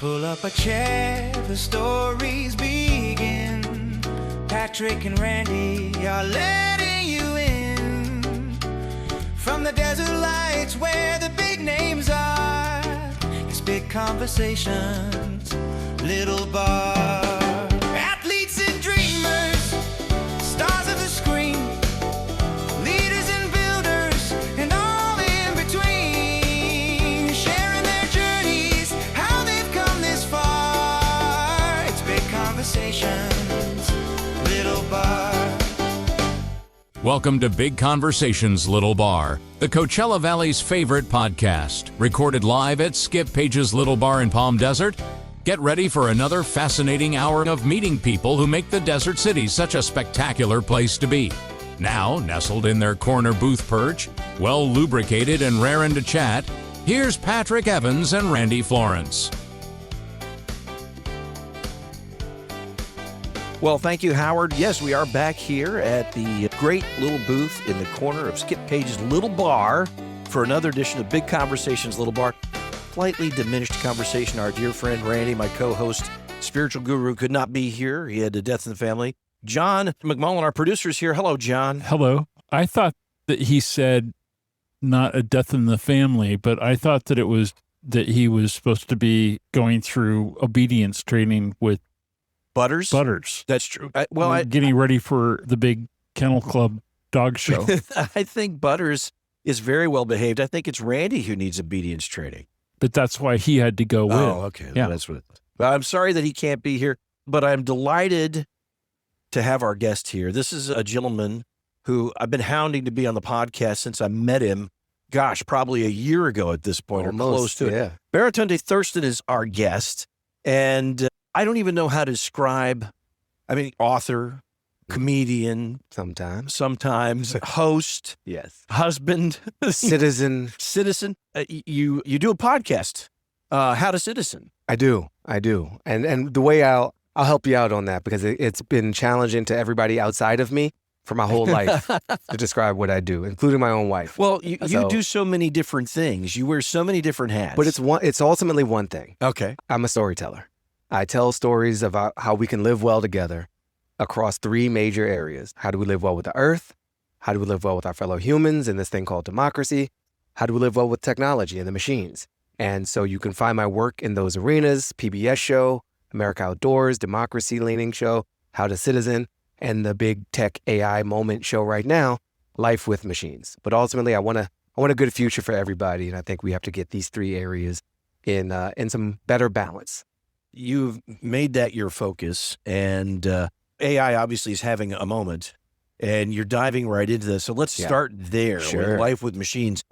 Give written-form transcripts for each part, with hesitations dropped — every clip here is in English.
Pull up a chair, the stories begin. Patrick and Randy are letting you in. From the desert lights where the big names are, it's big conversations, little bar. Athletes and dreamers, stars of the screen, leaders and builders, and all in between, sharing their journeys, how they've come this far. It's big conversations, little bar. Welcome to Big Conversations, Little Bar, the Coachella Valley's favorite podcast, recorded live at Skip Page's Little Bar in Palm Desert. Get ready for another fascinating hour of meeting people who make the desert city such a spectacular place to be. Now, nestled in their corner booth perch, well lubricated and raring to chat, here's Patrick Evans and Randy Florence. Well, thank you, Howard. Yes, we are back here at the great little booth in the corner of Skip Page's Little Bar for another edition of Big Conversations Little Bar. Slightly diminished conversation. Our dear friend Randy, my co-host, spiritual guru, could not be here. He had a death in the family. John McMullen, our producer, is here. Hello, John. Hello. I thought that he said not a death in the family, but I thought that it was that he was supposed to be going through obedience training with Butters? Butters. That's true. Getting ready for the big Kennel Club dog show. I think Butters is very well behaved. I think it's Randy who needs obedience training. But that's why he had to go with. Oh, okay. Yeah. That's what it is. Well, I'm sorry that he can't be here, but I'm delighted to have our guest here. This is a gentleman who I've been hounding to be on the podcast since I met him, gosh, probably a year ago at this point, Almost, or close to yeah. it. Baratunde Thurston is our guest, and I don't even know how to describe, author, comedian, sometimes host, Yes. husband, Citizen. citizen. You do a podcast, How to Citizen. I do. And the way I'll help you out on that, because it's been challenging to everybody outside of me for my whole life to describe what I do, including my own wife. Well, you do so many different things. You wear so many different hats. But it's ultimately one thing. Okay. I'm a storyteller. I tell stories about how we can live well together across three major areas. How do we live well with the earth? How do we live well with our fellow humans in this thing called democracy? How do we live well with technology and the machines? And so you can find my work in those arenas: PBS show, America Outdoors, democracy leaning show, How to Citizen, and the big tech AI moment show right now, Life with Machines. But ultimately, I want a good future for everybody, and I think we have to get these three areas in some better balance. You've made that your focus, and AI obviously is having a moment, and you're diving right into this. So let's start there Sure. with Life with Machines.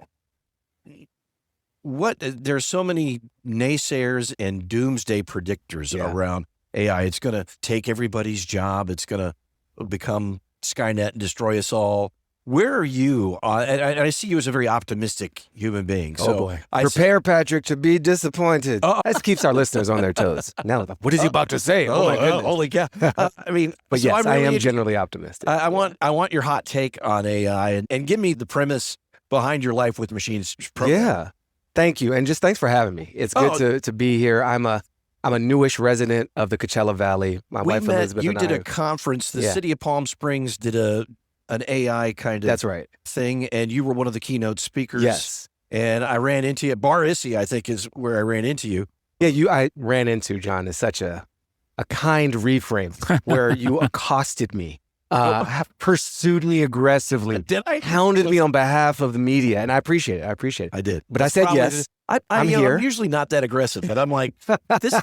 There's so many naysayers and doomsday predictors around AI. It's going to take everybody's job. It's going to become Skynet and destroy us all. Where are you? I see you as a very optimistic human being. So boy. Prepare, Patrick, to be disappointed. That keeps our listeners on their toes. Now, what is he about to say? Oh, my goodness. Holy cow. But so yes, I'm I really am generally optimistic. I want your hot take on AI and give me the premise behind your Life with Machines program. Yeah. Thank you. And just thanks for having me. It's good to be here. I'm a newish resident of the Coachella Valley. My wife Elizabeth You and did I. a conference. The city of Palm Springs did an AI kind of That's right. thing, and you were one of the keynote speakers. Yes. And I ran into you at Bar Issy, I think is where I ran into you. Yeah, I ran into, John, is such a kind reframe where you accosted me, pursued me aggressively, Did I? hounded me on behalf of the media, and I appreciate it. I did. But I said yes. I'm here. I'm usually not that aggressive, but I'm like, this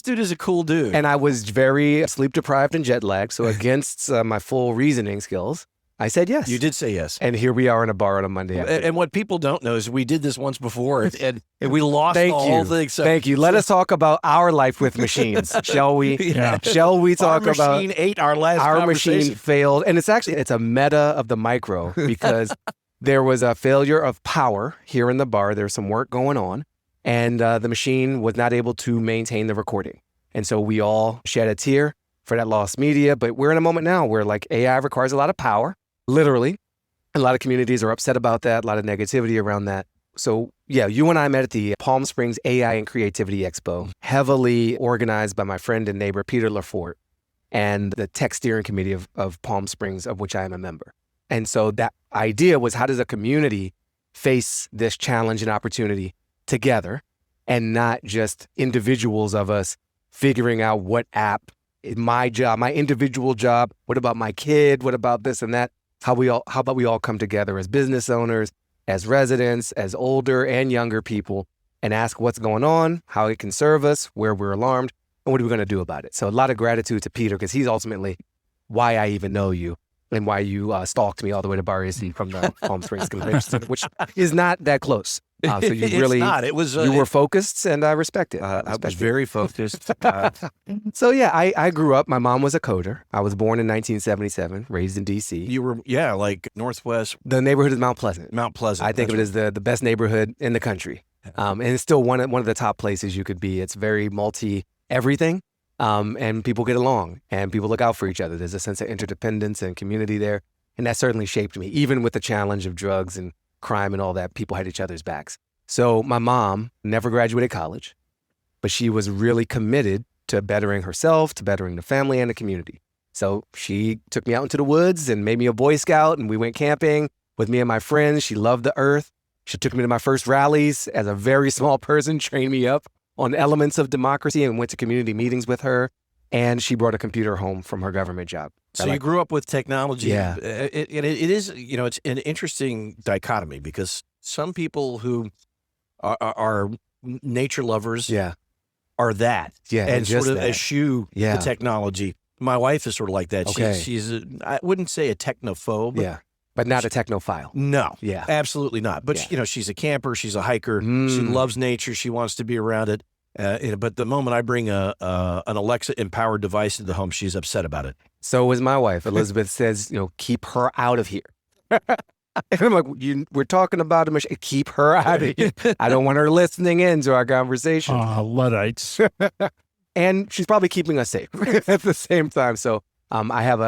dude is a cool dude. And I was very sleep deprived and jet lagged, so against my full reasoning skills, I said yes. You did say yes. And here we are in a bar on a Monday afternoon. And what people don't know is we did this once before, and we lost the whole thing. So, Thank you. Let us talk about our life with machines, shall we? Yeah. Shall we talk our about machine ate our last our conversation. machine failed? And it's a meta of the micro because there was a failure of power here in the bar. There's some work going on, and the machine was not able to maintain the recording. And so we all shed a tear for that lost media. But we're in a moment now where AI requires a lot of power, literally. A lot of communities are upset about that, a lot of negativity around that. So yeah, you and I met at the Palm Springs AI and Creativity Expo, heavily organized by my friend and neighbor, Peter Lafort, and the tech steering committee of Palm Springs, of which I am a member. And so that idea was, how does a community face this challenge and opportunity together, and not just individuals of us figuring out what app, my job, my individual job, what about my kid, what about this and that? How about we all come together as business owners, as residents, as older and younger people, and ask what's going on, how it can serve us, where we're alarmed, and what are we going to do about it? So a lot of gratitude to Peter, because he's ultimately why I even know you and why you stalked me all the way to Bar Izzy from the Palm Springs Convention Center, which is not that close. So you It's not. It was. You were focused, and I respect it. I was very focused. So yeah, I grew up. My mom was a coder. I was born in 1977, raised in D.C. You were, like Northwest The neighborhood is Mount Pleasant. Mount Pleasant. I think of it as the best neighborhood in the country, and it's still one of the top places you could be. It's very multi everything, and people get along, and people look out for each other. There's a sense of interdependence and community there, and that certainly shaped me. Even with the challenge of drugs and crime and all that, people had each other's backs. So my mom never graduated college, but she was really committed to bettering herself, to bettering the family and the community. So she took me out into the woods and made me a Boy Scout, and we went camping with me and my friends. She loved the earth. She took me to my first rallies as a very small person, trained me up on elements of democracy, and went to community meetings with her. And she brought a computer home from her government job. So you grew up with technology. Yeah. It is, it's an interesting dichotomy, because some people who are nature lovers are that. Yeah, and just sort of that. eschew the technology. My wife is sort of like that. Okay. She's I wouldn't say a technophobe. Yeah, but not a technophile. No. Yeah. Absolutely not. But, she's a camper. She's a hiker. She loves nature. She wants to be around it. But the moment I bring an Alexa-empowered device into the home, she's upset about it. So was my wife. Elizabeth says, keep her out of here. And I'm like, we're talking about a machine. Keep her out of here. I don't want her listening in to our conversation. Luddites. And she's probably keeping us safe at the same time. So I have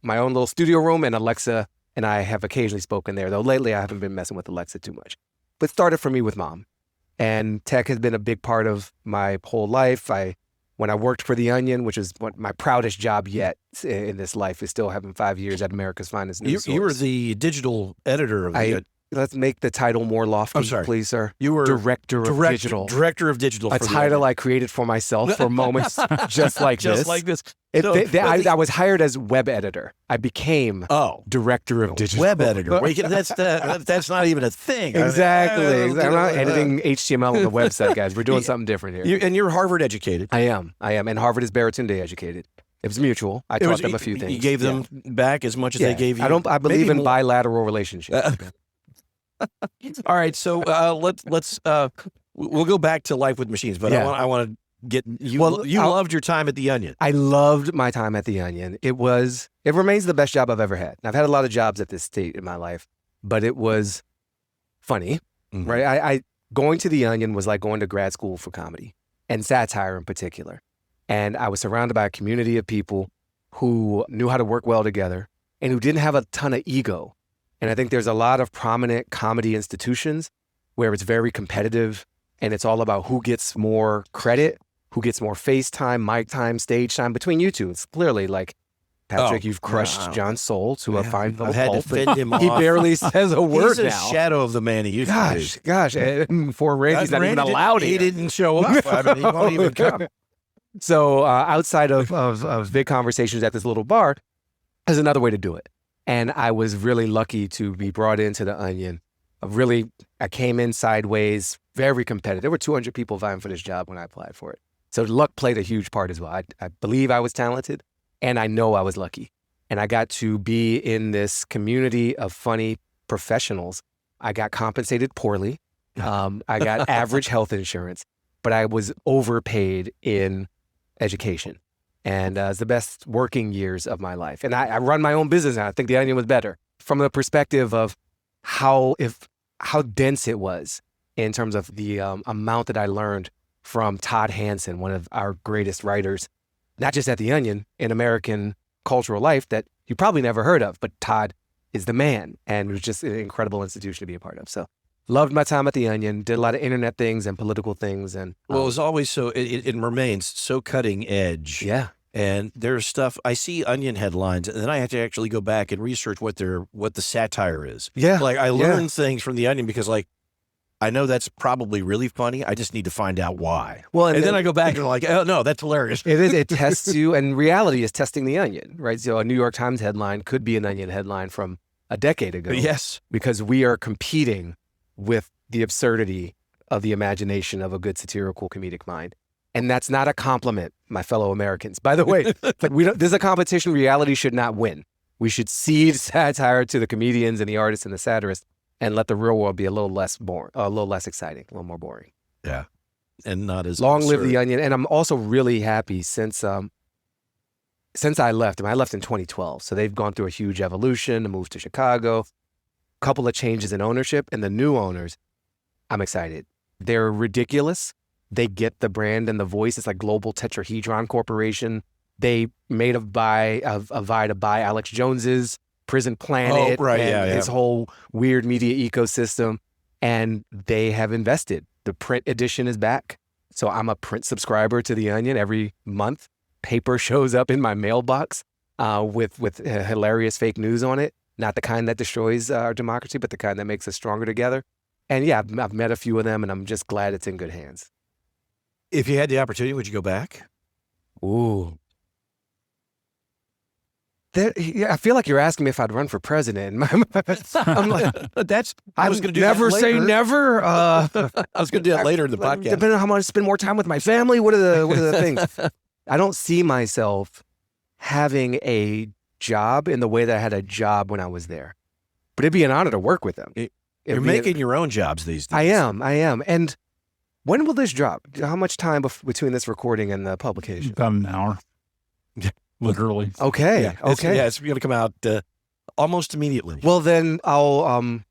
my own little studio room, and Alexa and I have occasionally spoken there, though lately I haven't been messing with Alexa too much. But it started for me with Mom. And tech has been a big part of my whole life. When I worked for The Onion, which is my proudest job yet in this life, is still having 5 years at America's Finest News You were Source. the digital editor of the... Let's make the title more lofty, I'm sorry. please, sir. You were Director of Digital. Director of Digital. A title I created for myself for moments just like this. Just like this. I was hired as web editor. I became Director of Digital. Web editor. That's not even a thing. Exactly. I'm not editing HTML on the website, guys. We're doing something different here. And you're Harvard educated. I am. And Harvard is Baratunde educated. It was mutual. I taught them a few things. You gave them back as much as they gave you? I believe in bilateral relationships. All right, so let's we'll go back to life with machines, but I want to get you. Well, you loved your time at The Onion. I loved my time at The Onion. It remains the best job I've ever had. I've had a lot of jobs at this state in my life, but it was funny, right? I going to The Onion was like going to grad school for comedy and satire in particular, and I was surrounded by a community of people who knew how to work well together and who didn't have a ton of ego. And I think there's a lot of prominent comedy institutions where it's very competitive, and it's all about who gets more credit, who gets more face time, mic time, stage time between you two. It's clearly like, Patrick, you've crushed John Soul to a fine little I've had pulp. to fend him off. He barely says a word He's a now. shadow of the man he used to be. Gosh, before Randy's not even allowed He here. didn't show up. I mean, he won't even come. So outside of big conversations at this little bar, there's another way to do it. And I was really lucky to be brought into The Onion. I came in sideways, very competitive. There were 200 people vying for this job when I applied for it. So luck played a huge part as well. I believe I was talented, and I know I was lucky. And I got to be in this community of funny professionals. I got compensated poorly. I got average health insurance, but I was overpaid in education. And it's the best working years of my life. And I run my own business now. I think The Onion was better from the perspective of how dense it was in terms of the amount that I learned from Todd Hanson, one of our greatest writers, not just at The Onion, in American cultural life that you probably never heard of, but Todd is the man. And it was just an incredible institution to be a part of. So Loved my time at the Onion. Did a lot of internet things and political things. And Well, it was always so, it remains so cutting edge. yeah. And there's stuff, I see Onion headlines, and then I have to actually go back and research what the satire is. Yeah. Like, I learn things from the Onion because, like, I know that's probably really funny. I just need to find out why. Well, and then I go back and I'm like, oh, no, that's hilarious. It is. It tests you, and reality is testing the Onion, right? So a New York Times headline could be an Onion headline from a decade ago. Yes. Because we are competing with the absurdity of the imagination of a good satirical comedic mind. And that's not a compliment, my fellow Americans. By the way, like there's a competition. Reality should not win. We should cede satire to the comedians and the artists and the satirists, and let the real world be a little less boring, a little less exciting, a little more boring. Yeah. And not as Long live absurd. the Onion. And I'm also really happy since I left. I left in 2012. So they've gone through a huge evolution, a move to Chicago, a couple of changes in ownership, and the new owners, I'm excited. They're ridiculous. They get the brand and the voice. It's like Global Tetrahedron Corporation. They made a vie to buy Alex Jones's Prison Planet, right, and his whole weird media ecosystem. And they have invested. The print edition is back. So I'm a print subscriber to The Onion every month. Paper shows up in my mailbox with hilarious fake news on it. Not the kind that destroys our democracy, but the kind that makes us stronger together. And yeah, I've met a few of them, and I'm just glad it's in good hands. If you had the opportunity, would you go back? Ooh. I feel like you're asking me if I'd run for president. I'm like, I was going to do never that say later. never. I was going to do that later in the podcast. Depending on how much I spend more time with my family, what are the things? I don't see myself having a job in the way that I had a job when I was there. But it'd be an honor to work with them. You're making your own jobs these days. I am. And when will this drop? How much time between this recording and the publication? About an hour. Literally. Okay. Yeah, Okay. it's going to come out almost immediately. Well, then I'll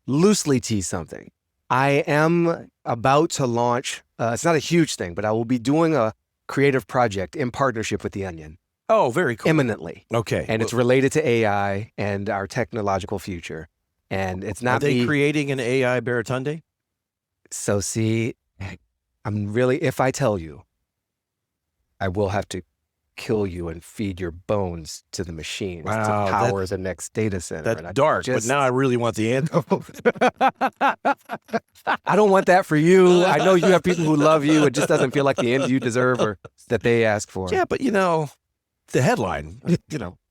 loosely tease something. I am about to launch, it's not a huge thing, but I will be doing a creative project in partnership with The Onion Oh, very cool. imminently. Okay. And it's related to AI and our technological future. And it's Are not they me. creating an AI Baratunde? So see, I'm really, if I tell you, I will have to kill you and feed your bones to the machines Wow, to power the next data center. That's And I dark, but just- now I really want the answer. I don't want that for you. I know you have people who love you. It just doesn't feel like the end you deserve or that they ask for. Yeah, but the headline,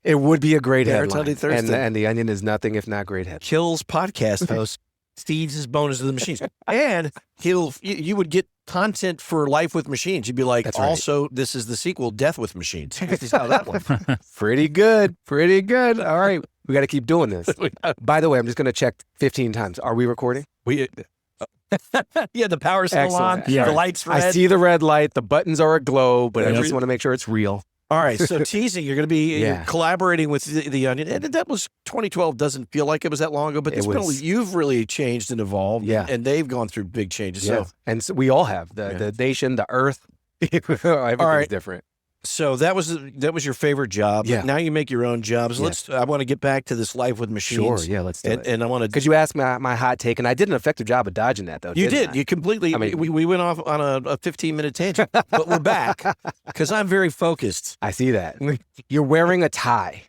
It would be a great Baratunde headline. Thurston. And The Onion is nothing if not great headline. kills podcast host, feeds his bonus to the machines. And you would get content for Life with Machines. You'd be like, That's right. also, this is the sequel, Death with Machines. How that one. Pretty good. Pretty good. All right. We got to keep doing this. By the way, I'm just going to check 15 times. Are we recording? Yeah, the power's still on. Excellent. Yeah. The light's red. I see the red light. The buttons are aglow, but I Yep. just want to make sure it's real. All right, so teasing, you're going to be Yeah. collaborating with the Onion. And that was 2012, doesn't feel like it was that long ago, but It was. you've really changed and evolved. Yeah. And they've gone through big changes. Yeah. And so we all have. The nation, the earth. Everything's right. different. So that was your favorite job. Yeah. Now you make your own jobs. Yeah. I want to get back to this Life with Machines. Sure. Yeah, let's do it. And I want to. Because you asked my hot take, and I did an effective job of dodging that, though. You didn't did. I? You completely. I mean- we went off on a 15-minute tangent, but we're back because I'm very focused. I see that. You're wearing a tie.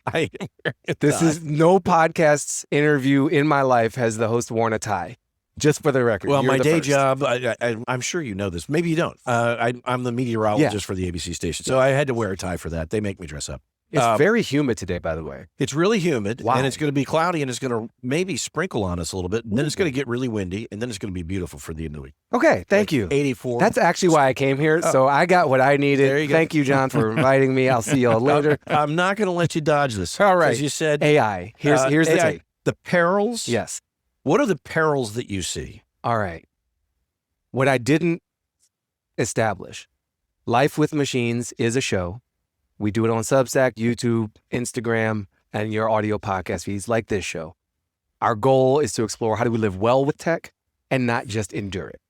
This God. is no podcast's interview in my life has the host worn a tie. Just for the record. Well, You're my the day first. job, I'm sure you know this. Maybe you don't. I'm the meteorologist for the ABC station, so I had to wear a tie for that. They make me dress up. It's very humid today, by the way. It's really humid, Wow. and it's going to be cloudy, and it's going to maybe sprinkle on us a little bit, and then it's going to get really windy, and then it's going to be beautiful for the end of the week. Okay, thank you. 84. That's actually why I came here. So I got what I needed. There you go. Thank you, John, for inviting me. I'll see y'all later. I'm not going to let you dodge this. All right. As you said, AI. Here's the AI, take. the perils. Yes. What are the perils that you see? All right. What I didn't establish, Life with Machines is a show. We do it on Substack, YouTube, Instagram, and your audio podcast feeds like this show. Our goal is to explore how do we live well with tech and not just endure it.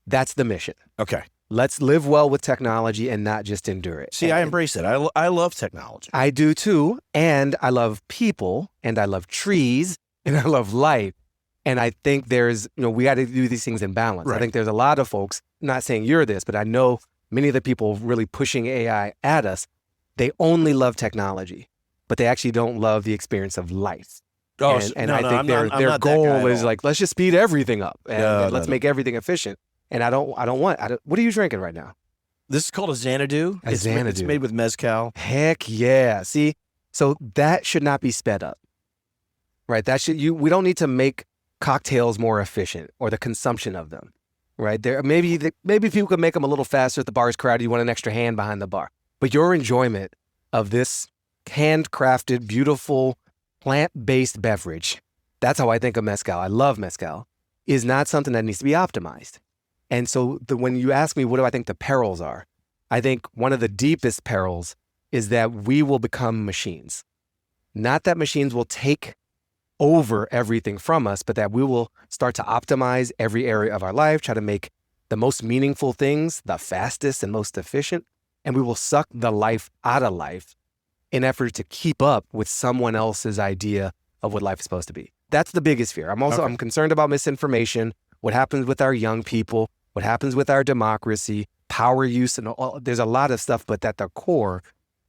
That's the mission. Okay. Let's live well with technology and not just endure it. See, I And embrace that. I love technology. I do too. And I love people, and I love trees, and I love life. And I think there's, we got to do these things in balance. Right. I think there's a lot of folks, not saying you're this, but I know many of the people really pushing AI at us, they only love technology, but they actually don't love the experience of life. Oh, And no, I no, think I'm their not that guy goal at is all. like, let's just speed everything up and No, let's no. make everything efficient. And what are you drinking right now? This is called a Xanadu. A It's Xanadu. made with mezcal. Heck yeah. See, so that should not be sped up, right? We don't need to make cocktails more efficient or the consumption of them, right? Maybe people could make them a little faster if the bar is crowded. You want an extra hand behind the bar, but your enjoyment of this handcrafted, beautiful, plant-based beverage, that's how I think of mezcal. I love mezcal, is not something that needs to be optimized. And so when you ask me, what do I think the perils are? I think one of the deepest perils is that we will become machines. Not that machines will take over everything from us, but that we will start to optimize every area of our life, try to make the most meaningful things the fastest and most efficient, and we will suck the life out of life in effort to keep up with someone else's idea of what life is supposed to be. That's the biggest fear. I'm concerned about misinformation, what happens with our young people, what happens with our democracy, power use, and there's a lot of stuff, but at the core,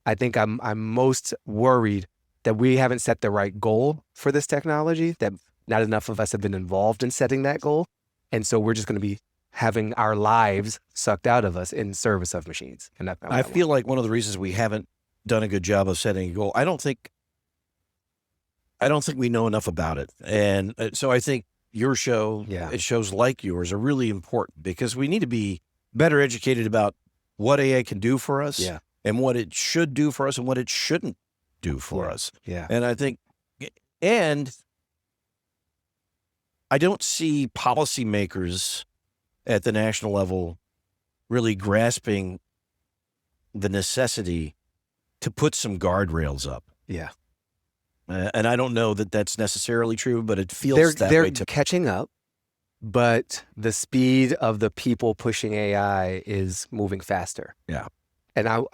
I think I'm most worried that we haven't set the right goal for this technology, that not enough of us have been involved in setting that goal. And so we're just going to be having our lives sucked out of us in service of machines. And I feel like one of the reasons we haven't done a good job of setting a goal, I don't think we know enough about it. And so I think your show, and shows like yours are really important because we need to be better educated about what AI can do for us and what it should do for us and what it shouldn't do for us. Yeah. And I think, and I don't see policymakers at the national level really grasping the necessity to put some guardrails up. Yeah. And I don't know that that's necessarily true, but it feels that they're way to catching up, but the speed of the people pushing AI is moving faster. Yeah. And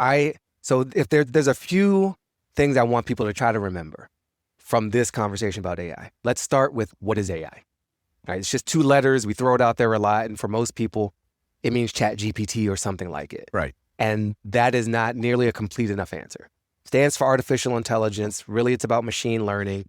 so if there's a few things I want people to try to remember from this conversation about AI. Let's start with, what is AI? All right, it's just two letters. We throw it out there a lot. And for most people, it means ChatGPT or something like it. Right. And that is not nearly a complete enough answer. Stands for artificial intelligence. Really, it's about machine learning.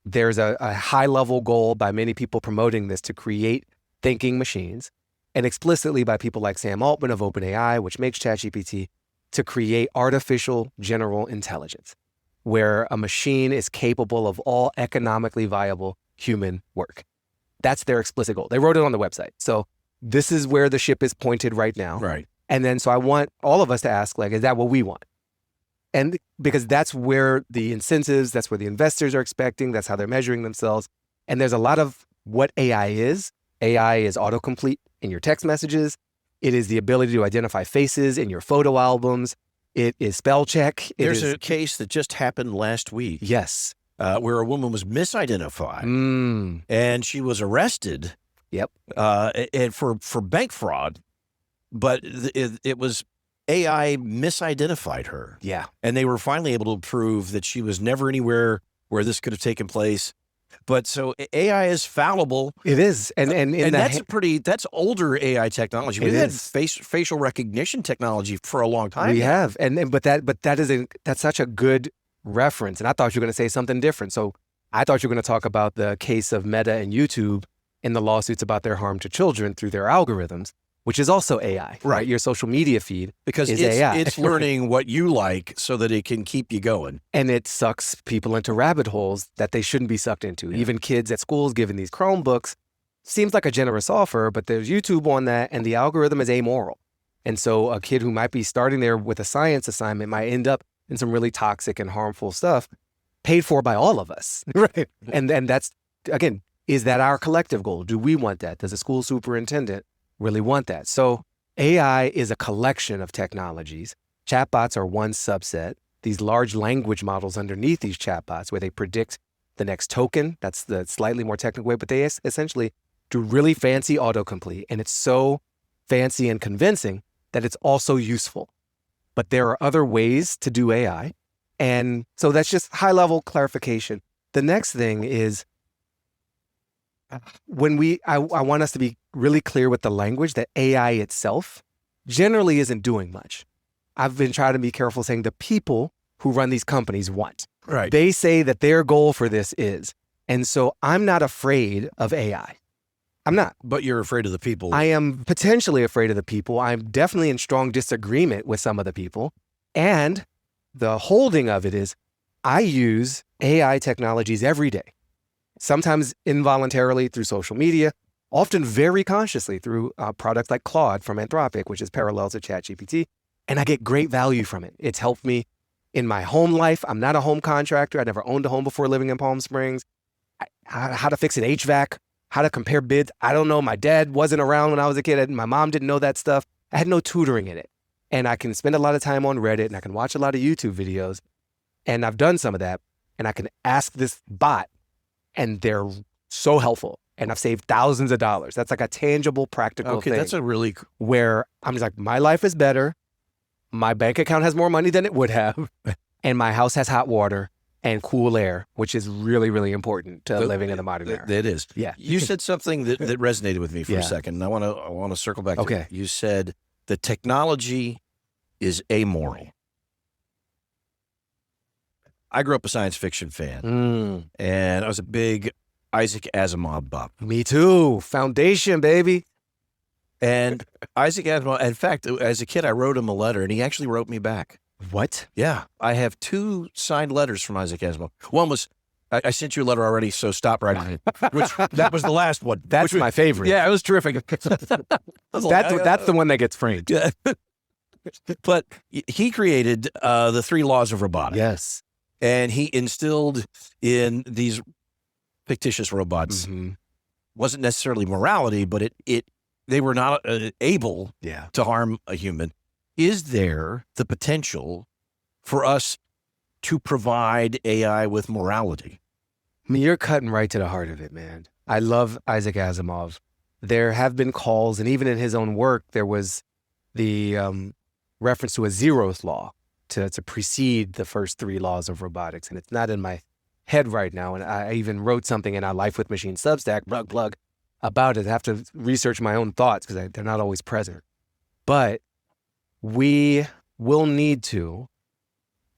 There's a high-level goal by many people promoting this to create thinking machines, and explicitly by people like Sam Altman of OpenAI, which makes ChatGPT, to create artificial general intelligence, where a machine is capable of all economically viable human work. That's their explicit goal. They wrote it on the website. So this is where the ship is pointed right now. Right. And then so I want all of us to ask, like, is that what we want? And because that's where the incentives, that's where the investors are expecting, that's how they're measuring themselves. And there's a lot of what AI is. AI is autocomplete in your text messages. It is the ability to identify faces in your photo albums. It is spell check. There's a case that just happened last week. Yes. Where a woman was misidentified and she was arrested. Yep. And for bank fraud, but it was AI misidentified her. Yeah. And they were finally able to prove that she was never anywhere where this could have taken place. But so AI is fallible. It is. And that's older AI technology. We've had facial recognition technology for a long time. We have. That's such a good reference. And I thought you were going to say something different. So I thought you were going to talk about the case of Meta and YouTube in the lawsuits about their harm to children through their algorithms, which is also AI, right? Your social media feed because is AI. It's learning what you like so that it can keep you going. And it sucks people into rabbit holes that they shouldn't be sucked into. Yeah. Even kids at schools given these Chromebooks. Seems like a generous offer, but there's YouTube on that, and the algorithm is amoral. And so a kid who might be starting there with a science assignment might end up in some really toxic and harmful stuff paid for by all of us. Right. And that's, again, is that our collective goal? Do we want that? Does a school superintendent really want that? So AI is a collection of technologies. Chatbots are one subset. These large language models underneath these chatbots where they predict the next token, that's the slightly more technical way, but they essentially do really fancy autocomplete. And it's so fancy and convincing that it's also useful. But there are other ways to do AI. And so that's just high-level clarification. The next thing is I want us to be really clear with the language that AI itself generally isn't doing much. I've been trying to be careful saying the people who run these companies want. Right. They say that their goal for this is. And so I'm not afraid of AI. I'm not. But you're afraid of the people. I am potentially afraid of the people. I'm definitely in strong disagreement with some of the people. And the holding of it is I use AI technologies every day, sometimes involuntarily through social media, often very consciously through products like Claude from Anthropic, which is parallel to ChatGPT. And I get great value from it. It's helped me in my home life. I'm not a home contractor. I never owned a home before living in Palm Springs. How to fix an HVAC, how to compare bids. I don't know. My dad wasn't around when I was a kid. My mom didn't know that stuff. I had no tutoring in it. And I can spend a lot of time on Reddit and I can watch a lot of YouTube videos. And I've done some of that. And I can ask this bot and they're so helpful. And I've saved thousands of dollars. That's like a tangible, practical thing. That's a really where I'm just like, my life is better. My bank account has more money than it would have. And my house has hot water and cool air, which is really, really important to living in the modern era. It is. Yeah. You said something that resonated with me for a second, and I want to circle back to it. You said the technology is amoral. I grew up a science fiction fan, and I was a big Isaac Asimov buff. Me too. Foundation, baby. And Isaac Asimov, in fact, as a kid, I wrote him a letter, and he actually wrote me back. What? Yeah. I have 2 signed letters from Isaac Asimov. One was, I sent you a letter already, so stop writing. Which, that was the last one. That's my favorite. Yeah, it was terrific. That's the one that gets framed. Yeah. But he created the 3 laws of robotics. Yes. And he instilled in these fictitious robots, wasn't necessarily morality, but they were not able to harm a human. Is there the potential for us to provide AI with morality? I mean, you're cutting right to the heart of it, man. I love Isaac Asimov. There have been calls, and even in his own work, there was the reference to a zeroth law to precede the first 3 laws of robotics. And it's not in my head right now. And I even wrote something in our Life with Machine Substack, plug, about it. I have to research my own thoughts because they're not always present. But we will need to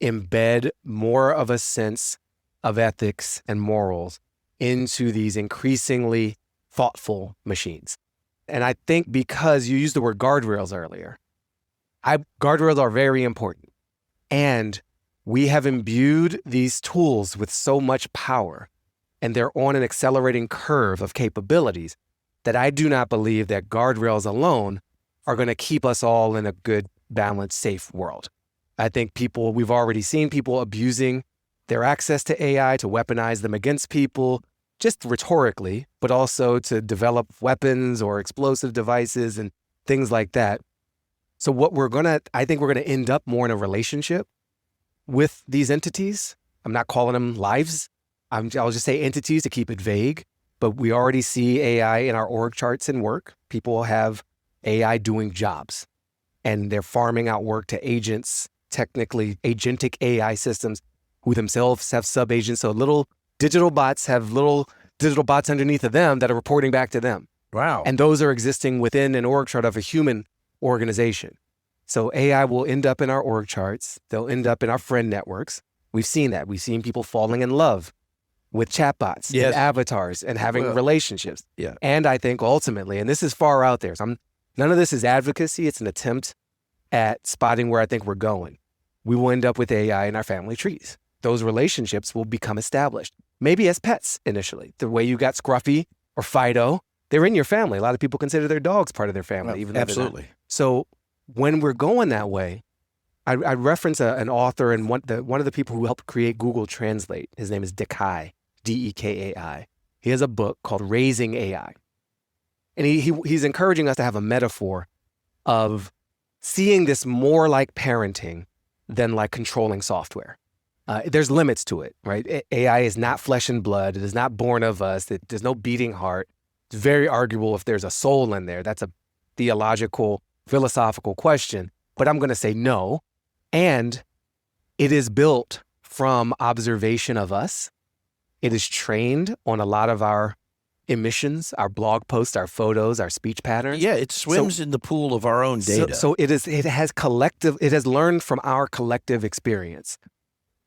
embed more of a sense of ethics and morals into these increasingly thoughtful machines. And I think because you used the word guardrails earlier, guardrails are very important. And we have imbued these tools with so much power, and they're on an accelerating curve of capabilities that I do not believe that guardrails alone are going to keep us all in a good, balanced, safe world. I think we've already seen people abusing their access to AI to weaponize them against people, just rhetorically, but also to develop weapons or explosive devices and things like that. So I think we're going to end up more in a relationship with these entities. I'm not calling them lives. I'll just say entities to keep it vague. But we already see AI in our org charts and work. People have AI doing jobs, and they're farming out work to agents, technically agentic AI systems who themselves have sub-agents. So little digital bots have little digital bots underneath of them that are reporting back to them. Wow. And those are existing within an org chart of a human organization. So AI will end up in our org charts. They'll end up in our friend networks. We've seen that. We've seen people falling in love with chatbots and avatars and having relationships. Yeah. And I think ultimately, and this is far out there, so none of this is advocacy. It's an attempt at spotting where I think we're going. We will end up with AI in our family trees. Those relationships will become established. Maybe as pets initially. The way you got Scruffy or Fido, they're in your family. A lot of people consider their dogs part of their family. Even though absolutely. So when we're going that way, I reference an author and one of the people who helped create Google Translate. His name is Dekai, Dekai. He has a book called Raising AI. And he's encouraging us to have a metaphor of seeing this more like parenting than like controlling software. There's limits to it, right? AI is not flesh and blood. It is not born of us. There's no beating heart. It's very arguable if there's a soul in there. That's a theological, philosophical question. But I'm going to say no. And it is built from observation of us. It is trained on a lot of our emissions, our blog posts, our photos, our speech patterns. Yeah, it swims in the pool of our own data. So it has learned from our collective experience.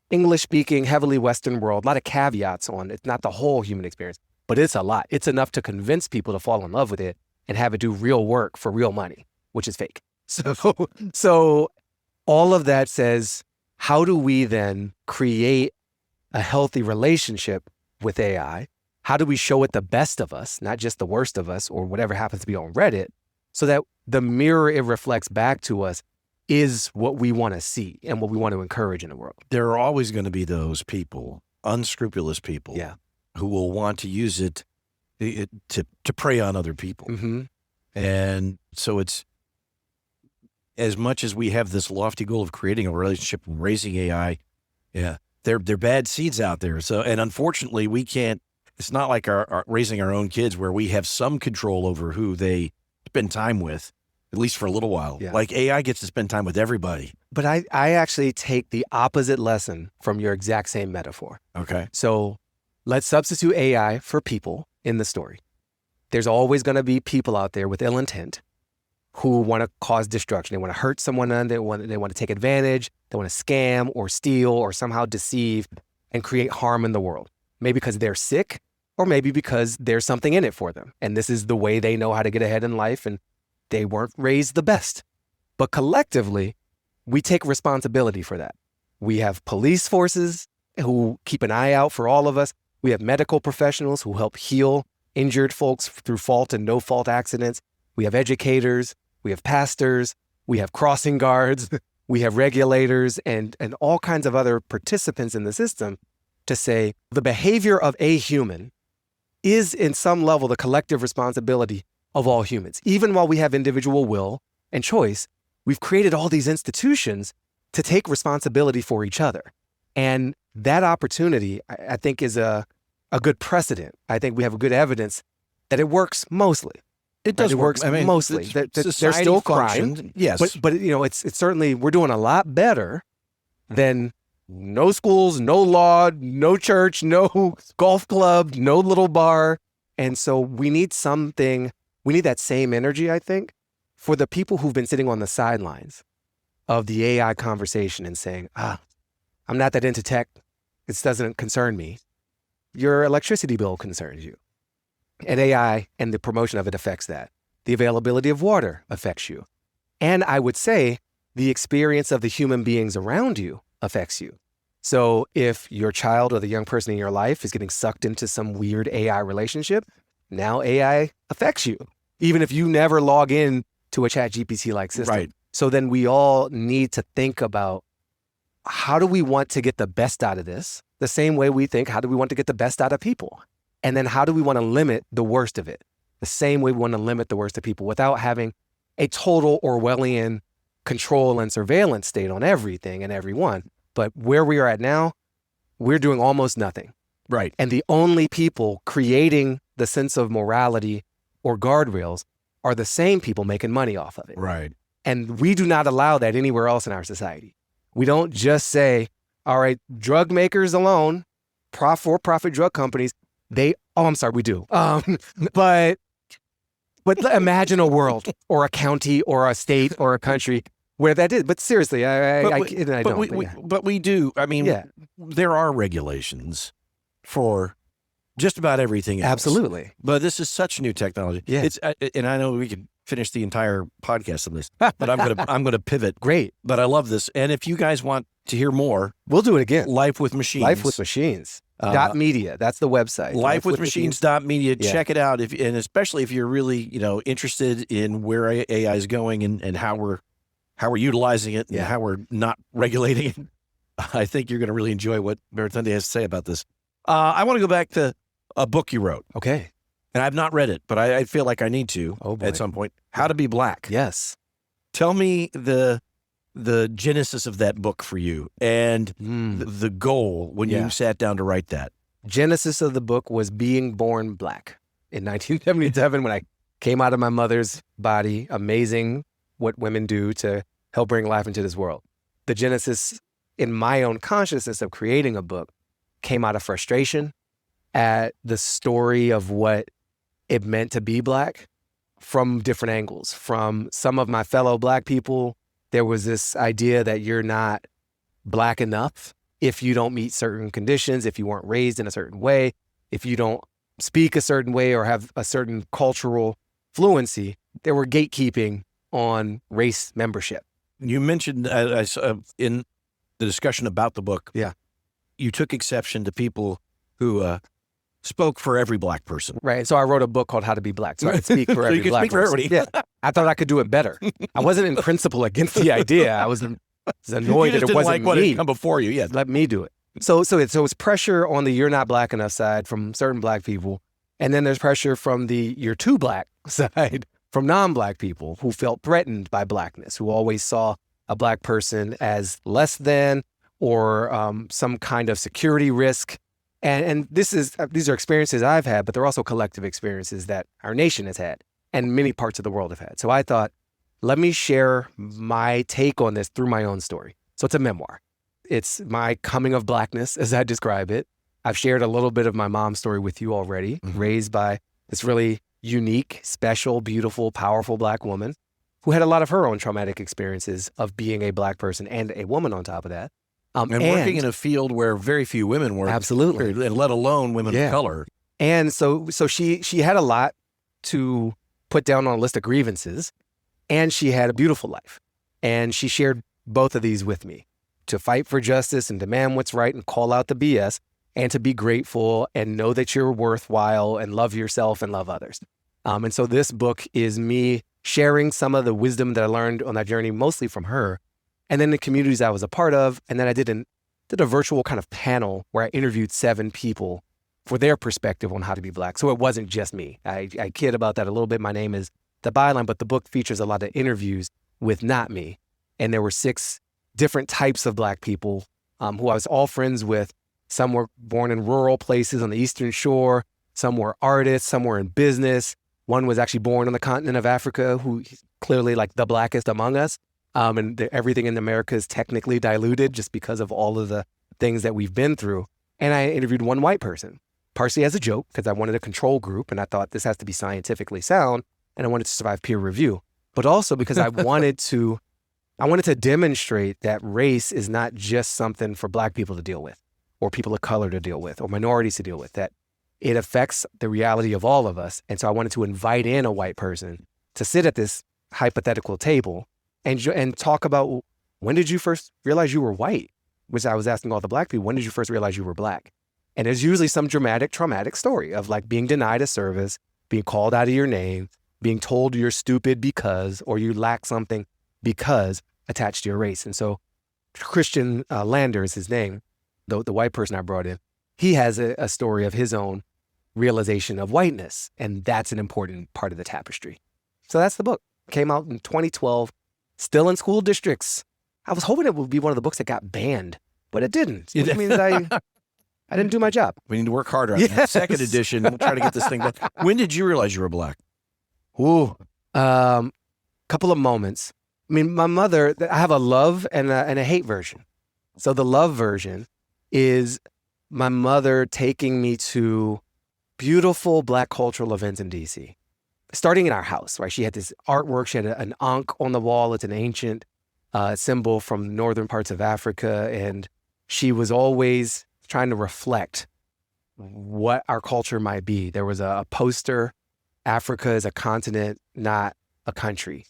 English speaking, heavily Western world, a lot of caveats on it. It's not the whole human experience, but it's a lot. It's enough to convince people to fall in love with it and have it do real work for real money, which is fake. So all of that says, how do we then create a healthy relationship with AI? How do we show it the best of us, not just the worst of us or whatever happens to be on Reddit, so that the mirror it reflects back to us is what we want to see and what we want to encourage in the world? There are always going to be those people, unscrupulous people, who will want to use it to prey on other people. Mm-hmm. And so it's, as much as we have this lofty goal of creating a relationship and raising AI, they're bad seeds out there. So, and unfortunately, we can't. It's not like our raising our own kids where we have some control over who they spend time with, at least for a little while. Yeah. Like AI gets to spend time with everybody. But I actually take the opposite lesson from your exact same metaphor. Okay. So let's substitute AI for people in the story. There's always going to be people out there with ill intent who want to cause destruction. They want to hurt someone, they want to take advantage, they want to scam or steal or somehow deceive and create harm in the world. Maybe because they're sick, or maybe because there's something in it for them. And this is the way they know how to get ahead in life, and they weren't raised the best. But collectively, we take responsibility for that. We have police forces who keep an eye out for all of us. We have medical professionals who help heal injured folks through fault and no fault accidents. We have educators, we have pastors, we have crossing guards, we have regulators and all kinds of other participants in the system to say the behavior of a human is in some level the collective responsibility of all humans. Even while we have individual will and choice, we've created all these institutions to take responsibility for each other. And that opportunity, I think, is a good precedent. I think we have good evidence that it works mostly. It does work. I mean, mostly. There's still crime. Yes. But it's certainly, we're doing a lot better than no schools, no law, no church, no golf club, no little bar. And so we need that same energy, I think, for the people who've been sitting on the sidelines of the AI conversation and saying, I'm not that into tech. It doesn't concern me. Your electricity bill concerns you. And AI and the promotion of it affects that. The availability of water affects you. And I would say the experience of the human beings around you affects you. So if your child or the young person in your life is getting sucked into some weird AI relationship, now AI affects you, even if you never log in to a ChatGPT-like system. Right. So then we all need to think about, how do we want to get the best out of this? The same way we think, how do we want to get the best out of people? And then how do we want to limit the worst of it? The same way we want to limit the worst of people without having a total Orwellian control and surveillance state on everything and everyone. But where we are at now, we're doing almost nothing. Right. And the only people creating the sense of morality or guardrails are the same people making money off of it. Right. And we do not allow that anywhere else in our society. We don't just say, all right, drug makers alone, for-profit drug companies, we do. But imagine a world or a county or a state or a country where that is. But seriously, But we do. I mean, there are regulations for just about everything else. Absolutely. But this is such new technology. Yeah. And I know we could finish the entire podcast on this, but I'm gonna pivot. Great. But I love this. And if you guys want to hear more, we'll do it again. Life with Machines. Life with Machines. .media. That's the website. Lifewithmachines.media. Yeah. Check it out. And especially if you're really, interested in where AI is going and how we're utilizing it and how we're not regulating it. I think you're going to really enjoy what Baratunde has to say about this. I want to go back to a book you wrote. Okay. And I've not read it, but I feel like I need to at some point. How to Be Black. Yes. Tell me the genesis of that book for you and the goal when you sat down to write that. Genesis of the book was being born Black in 1977 when I came out of my mother's body. Amazing what women do to help bring life into this world. The genesis in my own consciousness of creating a book came out of frustration at the story of what it meant to be Black from different angles. From some of my fellow Black people, there was this idea that you're not Black enough if you don't meet certain conditions, if you weren't raised in a certain way, if you don't speak a certain way or have a certain cultural fluency. There were gatekeeping on race membership. You mentioned in the discussion about the book, you took exception to people who spoke for every Black person. Right. So I wrote a book called How to Be Black. So I could speak for every you could Black speak for person. everybody. Yeah. I thought I could do it better. I wasn't in principle against the idea. I was annoyed You that just it didn't wasn't like what me. had come before you. Yeah. Let me do it. So it's pressure on the you're not Black enough side from certain Black people. And then there's pressure from the you're too Black side from non-Black people who felt threatened by Blackness, who always saw a Black person as less than or some kind of security risk. And these are experiences I've had, but they're also collective experiences that our nation has had and many parts of the world have had. So I thought, let me share my take on this through my own story. So it's a memoir. It's my coming of Blackness, as I describe it. I've shared a little bit of my mom's story with you already, raised by this really unique, special, beautiful, powerful Black woman who had a lot of her own traumatic experiences of being a Black person and a woman on top of that. And working in a field where very few women work. Absolutely. And let alone women of color. And so she had a lot to put down on a list of grievances, and she had a beautiful life. And she shared both of these with me, to fight for justice and demand what's right and call out the BS, and to be grateful and know that you're worthwhile and love yourself and love others. And so this book is me sharing some of the wisdom that I learned on that journey, mostly from her, and then the communities I was a part of. And then I did a virtual kind of panel where I interviewed 7 people for their perspective on how to be Black. So it wasn't just me. I kid about that a little bit. My name is the byline, but the book features a lot of interviews with not me. And there were 6 different types of Black people who I was all friends with. Some were born in rural places on the Eastern Shore. Some were artists. Some were in business. One was actually born on the continent of Africa, who clearly like the Blackest among us. And everything in America is technically diluted just because of all of the things that we've been through. And I interviewed one white person, partially as a joke, because I wanted a control group, and I thought this has to be scientifically sound, and I wanted to survive peer review. But also because I wanted to demonstrate that race is not just something for Black people to deal with, or people of color to deal with, or minorities to deal with, that it affects the reality of all of us. And so I wanted to invite in a white person to sit at this hypothetical table and talk about, when did you first realize you were white? Which I was asking all the Black people, when did you first realize you were Black? And there's usually some dramatic, traumatic story of like being denied a service, being called out of your name, being told you're stupid because, or you lack something because attached to your race. And so Christian Lander is his name, the white person I brought in. He has a story of his own realization of whiteness, and that's an important part of the tapestry. So that's the book. Came out in 2012, still in school districts. I was hoping it would be one of the books that got banned, but it didn't. Which means I didn't do my job. We need to work harder on that. Second edition. We'll try to get this thing done. When did you realize you were Black? Ooh, couple of moments. I mean, my mother, I have a love and a hate version. So the love version is my mother taking me to beautiful Black cultural events in DC. Starting in our house, right? She had this artwork. She had an ankh on the wall. It's an ancient symbol from northern parts of Africa. And she was always trying to reflect what our culture might be. There was a poster, Africa is a continent, not a country,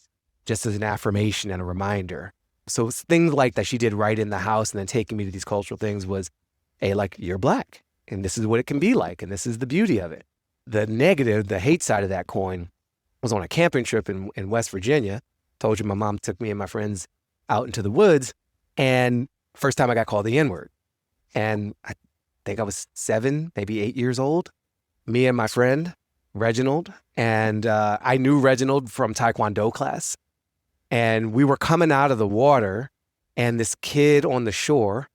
just as an affirmation and a reminder. So things like that she did right in the house, and then taking me to these cultural things was, like, you're Black, and this is what it can be like, and this is the beauty of it. The negative, the hate side of that coin was on a camping trip in West Virginia. Told you my mom took me and my friends out into the woods, and first time I got called the N-word. And I think I was 7, maybe 8 years old. Me and my friend, Reginald, and I knew Reginald from Taekwondo class. And we were coming out of the water, and this kid on the shore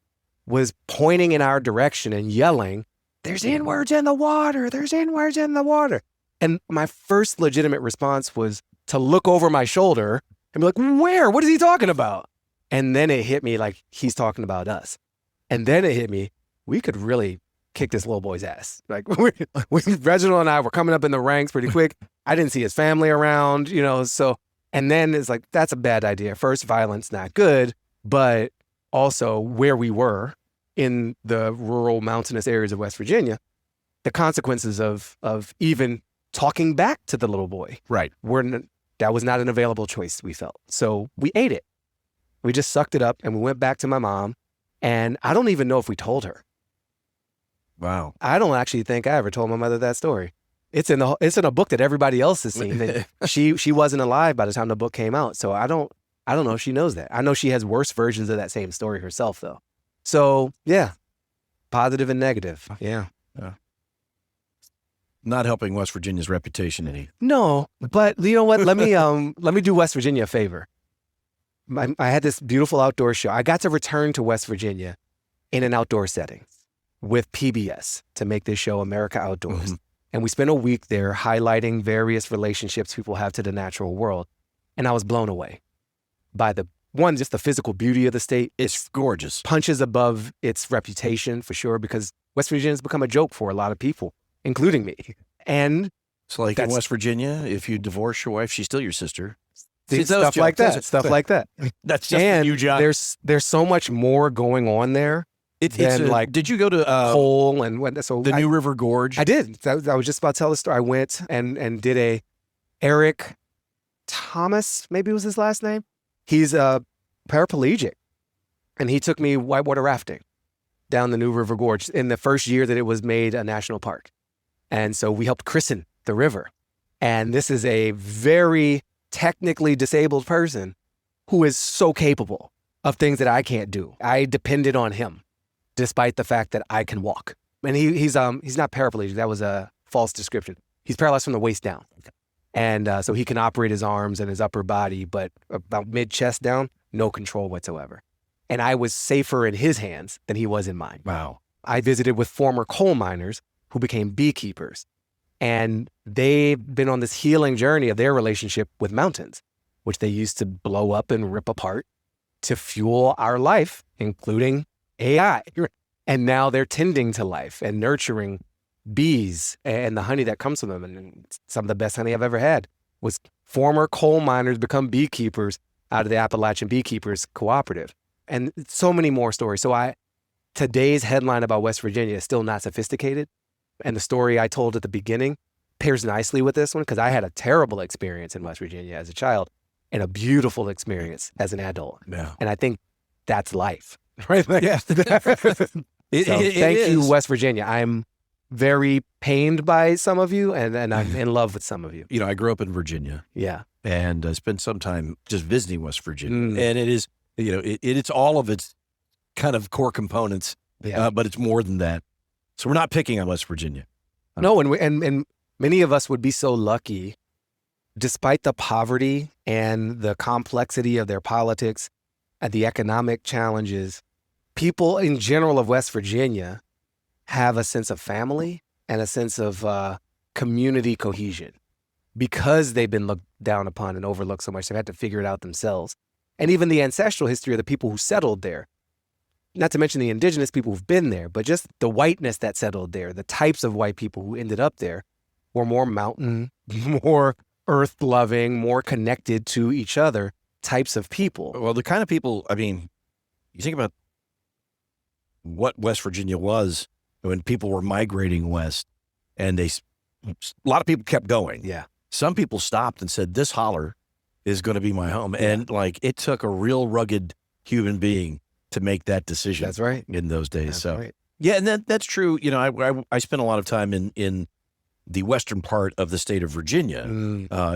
was pointing in our direction and yelling, "There's N-words in the water, there's N-words in the water." And my first legitimate response was to look over my shoulder and be like, where? What is he talking about? And then it hit me like, he's talking about us. And then it hit me, we could really kick this little boy's ass. Like Reginald and I were coming up in the ranks pretty quick. I didn't see his family around, so, and then it's like, that's a bad idea. First, violence, not good, but also where we were in the rural mountainous areas of West Virginia, the consequences of even talking back to the little boy. Right. That was not an available choice, we felt. So we ate it. We just sucked it up and we went back to my mom. And I don't even know if we told her. Wow. I don't actually think I ever told my mother that story. It's in a book that everybody else has seen. And she wasn't alive by the time the book came out. So I don't know if she knows that. I know she has worse versions of that same story herself, though. So yeah, positive and negative. Yeah. Not helping West Virginia's reputation any. No, but you know what? Let me do West Virginia a favor. I had this beautiful outdoor show. I got to return to West Virginia in an outdoor setting with PBS to make this show America Outdoors. Mm-hmm. And we spent a week there highlighting various relationships people have to the natural world. And I was blown away by just the physical beauty of the state. It's gorgeous. Punches above its reputation for sure, because West Virginia has become a joke for a lot of people, including me. And it's like in West Virginia, if you divorce your wife, she's still your sister. Stuff like that. That's just a new job. There's so much more going on there. Did you go to Cole and the New River Gorge? I did. I was just about to tell the story. I went and did a Eric Thomas, maybe was his last name. He's a paraplegic, and he took me whitewater rafting down the New River Gorge in the first year that it was made a national park. And so we helped christen the river. And this is a very technically disabled person who is so capable of things that I can't do. I depended on him, despite the fact that I can walk. And he's not paraplegic. That was a false description. He's paralyzed from the waist down. And so he can operate his arms and his upper body, but about mid-chest down, no control whatsoever. And I was safer in his hands than he was in mine. Wow. I visited with former coal miners who became beekeepers. And they've been on this healing journey of their relationship with mountains, which they used to blow up and rip apart to fuel our life, including AI. And now they're tending to life and nurturing bees and the honey that comes from them. And some of the best honey I've ever had was former coal miners become beekeepers out of the Appalachian Beekeepers Cooperative. And so many more stories. So today's headline about West Virginia is still not sophisticated. And the story I told at the beginning pairs nicely with this one, because I had a terrible experience in West Virginia as a child and a beautiful experience as an adult. Yeah. And I think that's life, right? Yeah. Thank you, West Virginia. I'm very pained by some of you, and I'm in love with some of you. I grew up in Virginia. Yeah. And I spent some time just visiting West Virginia. And it is, it's all of its kind of core components, but it's more than that. So we're not picking on West Virginia. No, and many of us would be so lucky, despite the poverty and the complexity of their politics and the economic challenges, people in general of West Virginia have a sense of family and a sense of community cohesion because they've been looked down upon and overlooked so much. They've had to figure it out themselves. And even the ancestral history of the people who settled there, not to mention the indigenous people who've been there, but just the whiteness that settled there, the types of white people who ended up there were more mountain, more earth-loving, more connected to each other types of people. Well, the kind of people, you think about what West Virginia was when people were migrating west, and a lot of people kept going. Yeah. Some people stopped and said, this holler is going to be my home. Yeah. And it took a real rugged human being to make that decision. That's right. In those days. That's right. Yeah, and that's true. I spent a lot of time in the western part of the state of Virginia,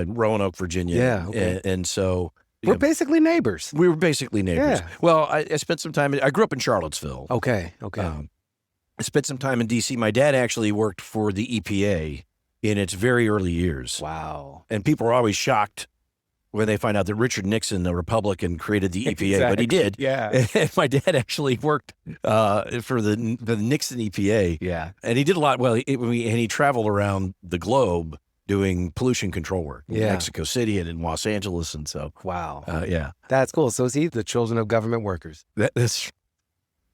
Roanoke, Virginia. Yeah. Okay. And so we're basically neighbors. We were basically neighbors. Yeah. Well, I spent some time. I grew up in Charlottesville. Okay. I spent some time in D.C. My dad actually worked for the EPA in its very early years. Wow. And people are always shocked when they find out that Richard Nixon, a Republican, created the EPA, exactly. But he did. Yeah. And my dad actually worked for the Nixon EPA. Yeah. And he did a lot. Well, he traveled around the globe doing pollution control work in Mexico City and in Los Angeles. And so. Wow. Yeah. That's cool. So see, the children of government workers. That's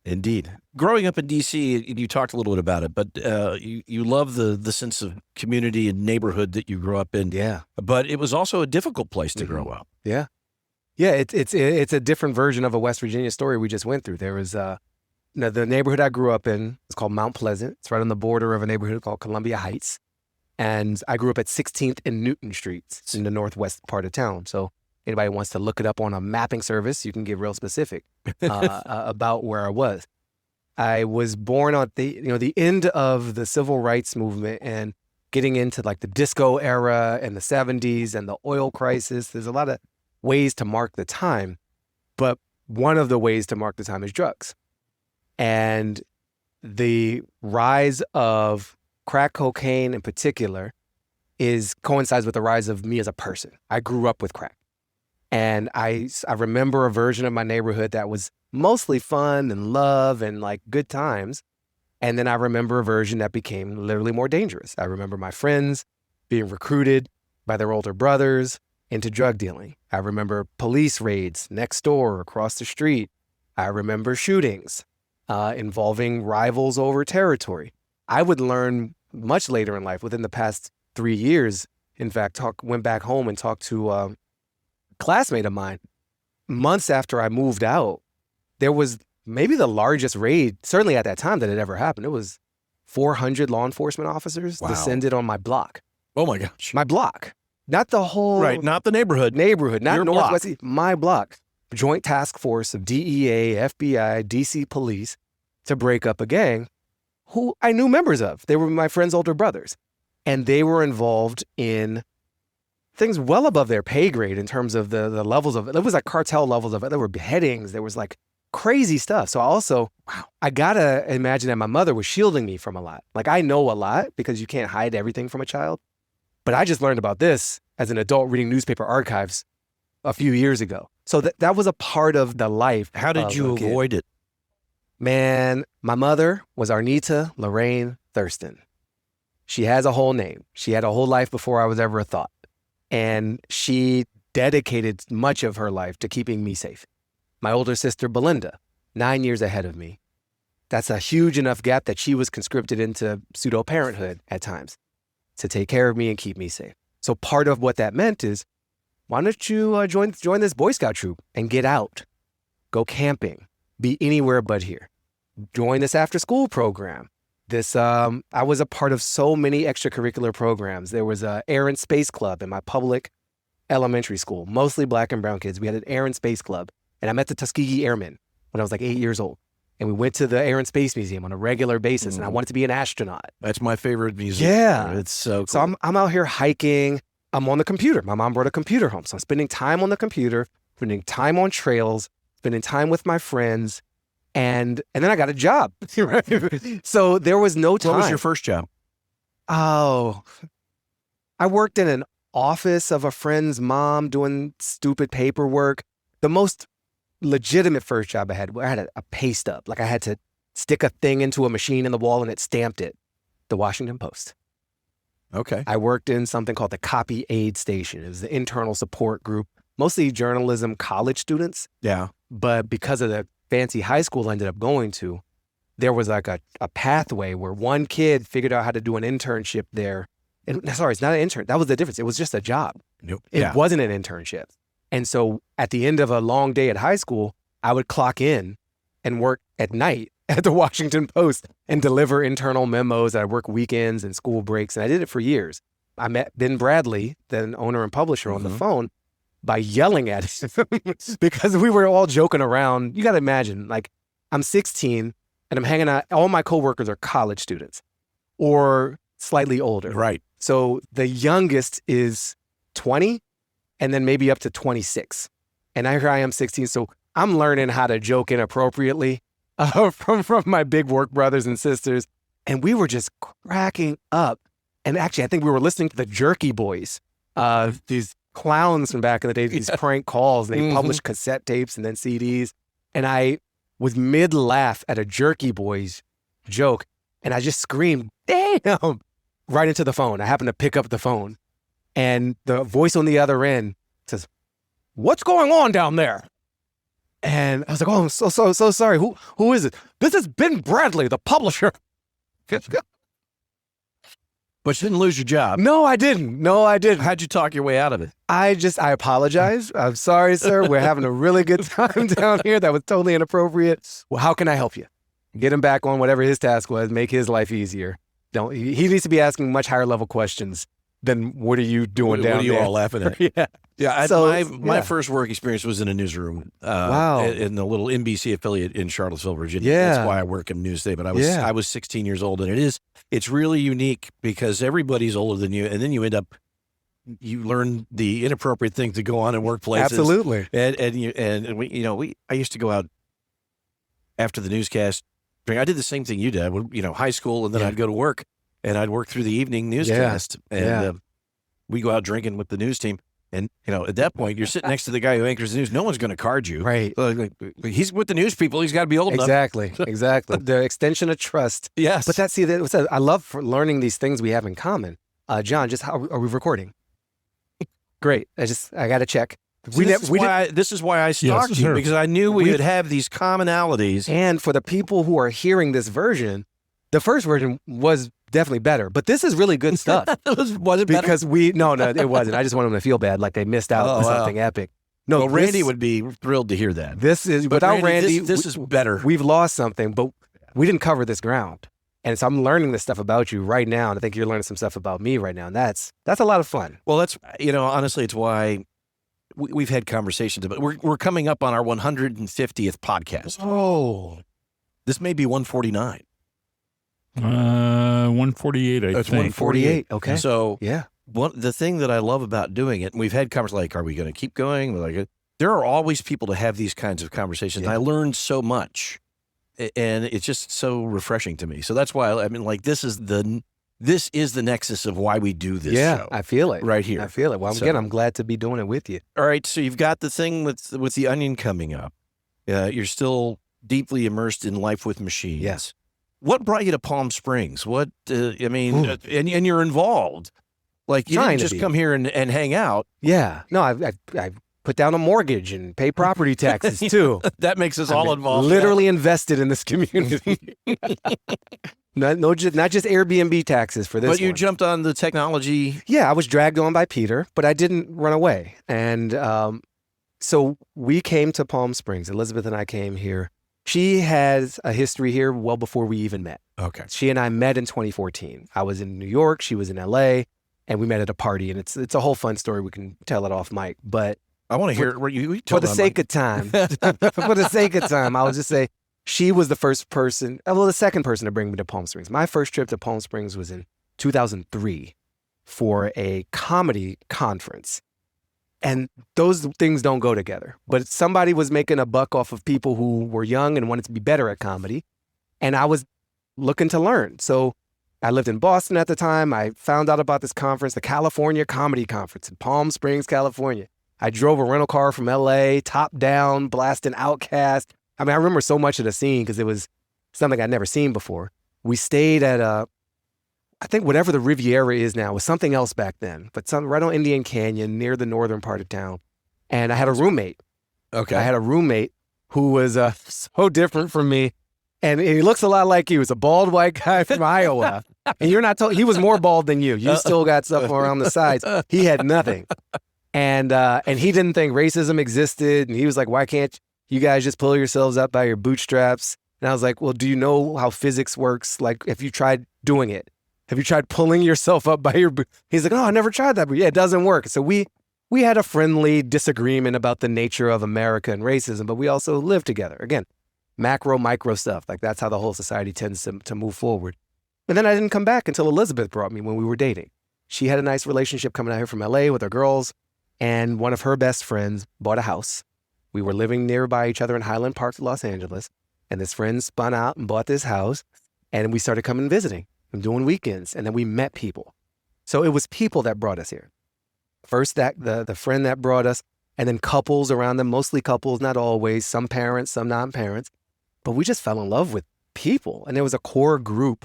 Indeed. Growing up in D.C., you talked a little bit about it, but you love the sense of community and neighborhood that you grew up in. Yeah. But it was also a difficult place to grow up. Yeah. Yeah, it's a different version of a West Virginia story we just went through. There was the neighborhood I grew up in is called Mount Pleasant. It's right on the border of a neighborhood called Columbia Heights. And I grew up at 16th and Newton Streets in the northwest part of town. So anybody wants to look it up on a mapping service, you can get real specific about where I was. I was born at the end of the civil rights movement and getting into like the disco era and the 70s and the oil crisis. There's a lot of ways to mark the time, but one of the ways to mark the time is drugs. And the rise of crack cocaine in particular coincides with the rise of me as a person. I grew up with crack. And I remember a version of my neighborhood that was mostly fun and love and like good times. And then I remember a version that became literally more dangerous. I remember my friends being recruited by their older brothers into drug dealing. I remember police raids next door, across the street. I remember shootings involving rivals over territory. I would learn much later in life, within the past 3 years, in fact, went back home and talked to a classmate of mine. Months after I moved out, there was maybe the largest raid, certainly at that time, that had ever happened. It was 400 law enforcement officers descended on my block. Oh my gosh. My block. Not the whole... Right, not the neighborhood. Not Your Northwest. block. My block. Joint task force of DEA, FBI, DC police to break up a gang who I knew members of. They were my friend's older brothers. And they were involved in things well above their pay grade in terms of the levels of it. It was like cartel levels of it. There were beheadings. There was like crazy stuff. So I gotta imagine that my mother was shielding me from a lot. Like I know a lot because you can't hide everything from a child. But I just learned about this as an adult reading newspaper archives a few years ago. So that was a part of the life. How did you avoid it? Man, my mother was Arnita Lorraine Thurston. She has a whole name. She had a whole life before I was ever a thought. And she dedicated much of her life to keeping me safe. My older sister, Belinda, 9 years ahead of me. That's a huge enough gap that she was conscripted into pseudo-parenthood at times to take care of me and keep me safe. So part of what that meant is, why don't you join this Boy Scout troop and get out, go camping, be anywhere but here. Join this after-school program. I was a part of so many extracurricular programs. There was an Air and Space Club in my public elementary school, mostly Black and brown kids. We had an Air and Space Club, and I met the Tuskegee Airmen when I was like 8 years old. And we went to the Air and Space Museum on a regular basis, and I wanted to be an astronaut. That's my favorite museum. Yeah. It's so cool. So I'm out here hiking. I'm on the computer. My mom brought a computer home. So I'm spending time on the computer, spending time on trails, spending time with my friends. And then I got a job. Right? So there was no time. What was your first job? Oh, I worked in an office of a friend's mom doing stupid paperwork. The most legitimate first job I had a pay stub. Like I had to stick a thing into a machine in the wall and it stamped it. The Washington Post. Okay. I worked in something called the Copy Aid Station. It was the internal support group, mostly journalism college students. Yeah. But because of the fancy high school I ended up going to, there was like a pathway where one kid figured out how to do an internship there. And sorry, it's not an intern. That was the difference. It was just a job. Nope. It wasn't an internship. And so at the end of a long day at high school, I would clock in and work at night at the Washington Post and deliver internal memos. I'd work weekends and school breaks. And I did it for years. I met Ben Bradley, then owner and publisher, on the phone by yelling at him because we were all joking around. You got to imagine, like, I'm 16 and I'm hanging out. All my coworkers are college students or slightly older. Right. So the youngest is 20 and then maybe up to 26. And here I am 16. So I'm learning how to joke inappropriately from my big work brothers and sisters. And we were just cracking up. And actually, I think we were listening to the Jerky Boys, these clowns from back in the day, these prank calls. And they published cassette tapes and then CDs. And I was mid-laugh at a Jerky Boys joke. And I just screamed, damn, right into the phone. I happened to pick up the phone. And the voice on the other end says, "What's going on down there?" And I was like, oh, I'm so sorry. Who is it? This is Ben Bradley, the publisher. But you didn't lose your job. No, I didn't. How'd you talk your way out of it? I apologize. I'm sorry, sir. We're having a really good time down here. That was totally inappropriate. Well, how can I help you? Get him back on whatever his task was, make his life easier. He needs to be asking much higher level questions than what are you doing down there? What are you all laughing at? Yeah. Yeah, my first work experience was in a newsroom. Wow. In the little NBC affiliate in Charlottesville, Virginia. Yeah. That's why I work in news today. But I was 16 years old, and it's really unique because everybody's older than you, and then you learn the inappropriate things that go on in workplaces. Absolutely. I used to go out after the newscast. I did the same thing you did. High school, and then I'd go to work, and I'd work through the evening newscast, and we go out drinking with the news team. And, at that point, you're sitting next to the guy who anchors the news. No one's going to card you. Right. He's with the news people. He's got to be old enough. Exactly. The extension of trust. Yes. But I love learning these things we have in common. John, just how are we recording? Great. I got to check. This is why I stalked you, because I knew we would have these commonalities. And for the people who are hearing this version, the first version was definitely better, but this is really good stuff. Was it better? Because no, it wasn't. I just want them to feel bad, like they missed out on something epic. No, well, Randy would be thrilled to hear that. This is, without Randy, this is better. We've lost something, but we didn't cover this ground. And so I'm learning this stuff about you right now, and I think you're learning some stuff about me right now, and that's a lot of fun. Well, that's, honestly, it's why we've had conversations about we're coming up on our 150th podcast. Oh. This may be 149. 148, I think. It's 148. Okay. So yeah, the thing that I love about doing it, and we've had conversations like, are we going to keep going? We're like, there are always people to have these kinds of conversations. Yeah. And I learned so much, and it's just so refreshing to me. So that's why this is the nexus of why we do this show. I feel it right here. I feel it. Well, again, I'm glad to be doing it with you. All right. So you've got the thing with the Onion coming up. You're still deeply immersed in life with machines. Yes. What brought you to Palm Springs? And you're involved. Like, you didn't just come here and hang out. Yeah. No, I put down a mortgage and pay property taxes too. That makes us all involved. Literally invested in this community. not just Airbnb taxes for this. But you jumped on the technology. Yeah, I was dragged on by Peter, but I didn't run away. And so we came to Palm Springs. Elizabeth and I came here. She has a history here well before we even met. Okay. She and I met in 2014. I was in New York. She was in LA. And we met at a party. And it's a whole fun story. We can tell it off mic. But I want to hear what you for the sake of time. For the sake of time, I'll just say she was the second person to bring me to Palm Springs. My first trip to Palm Springs was in 2003 for a comedy conference. And those things don't go together. But somebody was making a buck off of people who were young and wanted to be better at comedy. And I was looking to learn. So I lived in Boston at the time. I found out about this conference, the California Comedy Conference in Palm Springs, California. I drove a rental car from LA, top down, blasting Outkast. I remember so much of the scene because it was something I'd never seen before. We stayed at I think whatever the Riviera is now was something else back then, but right on Indian Canyon near the northern part of town. And I had a roommate. Okay. I had a roommate who was so different from me. And he looks a lot like you. He's a bald white guy from Iowa. And you're not he was more bald than you. You still got stuff around the sides. He had nothing. And he didn't think racism existed. And he was like, why can't you guys just pull yourselves up by your bootstraps? And I was like, well, do you know how physics works? Like, if you tried doing it, have you tried pulling yourself up by your He's like, oh, I never tried that. But yeah, it doesn't work. So we had a friendly disagreement about the nature of America and racism, but we also lived together. Again, macro, micro stuff. Like, that's how the whole society tends to move forward. And then I didn't come back until Elizabeth brought me when we were dating. She had a nice relationship coming out here from LA with her girls, and one of her best friends bought a house. We were living nearby each other in Highland Park, Los Angeles, and this friend spun out and bought this house, and we started coming and visiting and doing weekends, and then we met people. So it was people that brought us here. First, the friend that brought us, and then couples around them, mostly couples, not always, some parents, some non-parents. But we just fell in love with people, and there was a core group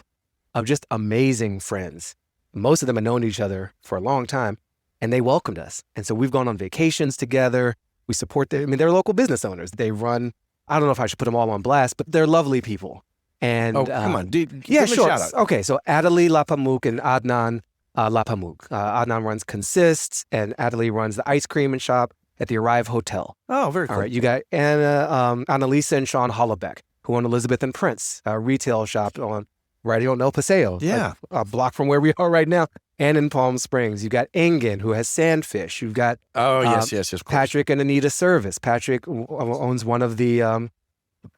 of just amazing friends. Most of them had known each other for a long time, and they welcomed us. And so we've gone on vacations together. We support them. I mean, they're local business owners. They run, I don't know if I should put them all on blast, but they're lovely people. And come on, dude. yeah, give 'em a sure. shout out. Okay, so Adeli Lapamuk and Adnan Lapamuk. Adnan runs Consists, and Adeli runs the ice cream and shop at the Arrive Hotel. Oh, very cool. All right, you got Annalisa and Sean Hollebeck, who own Elizabeth and Prince, a retail shop right on El Paseo. Yeah. like a block from where we are right now, and in Palm Springs. You got Engen, who has Sandfish. You've got Oh, yes, of course. Patrick and Anita Service. Patrick owns one of the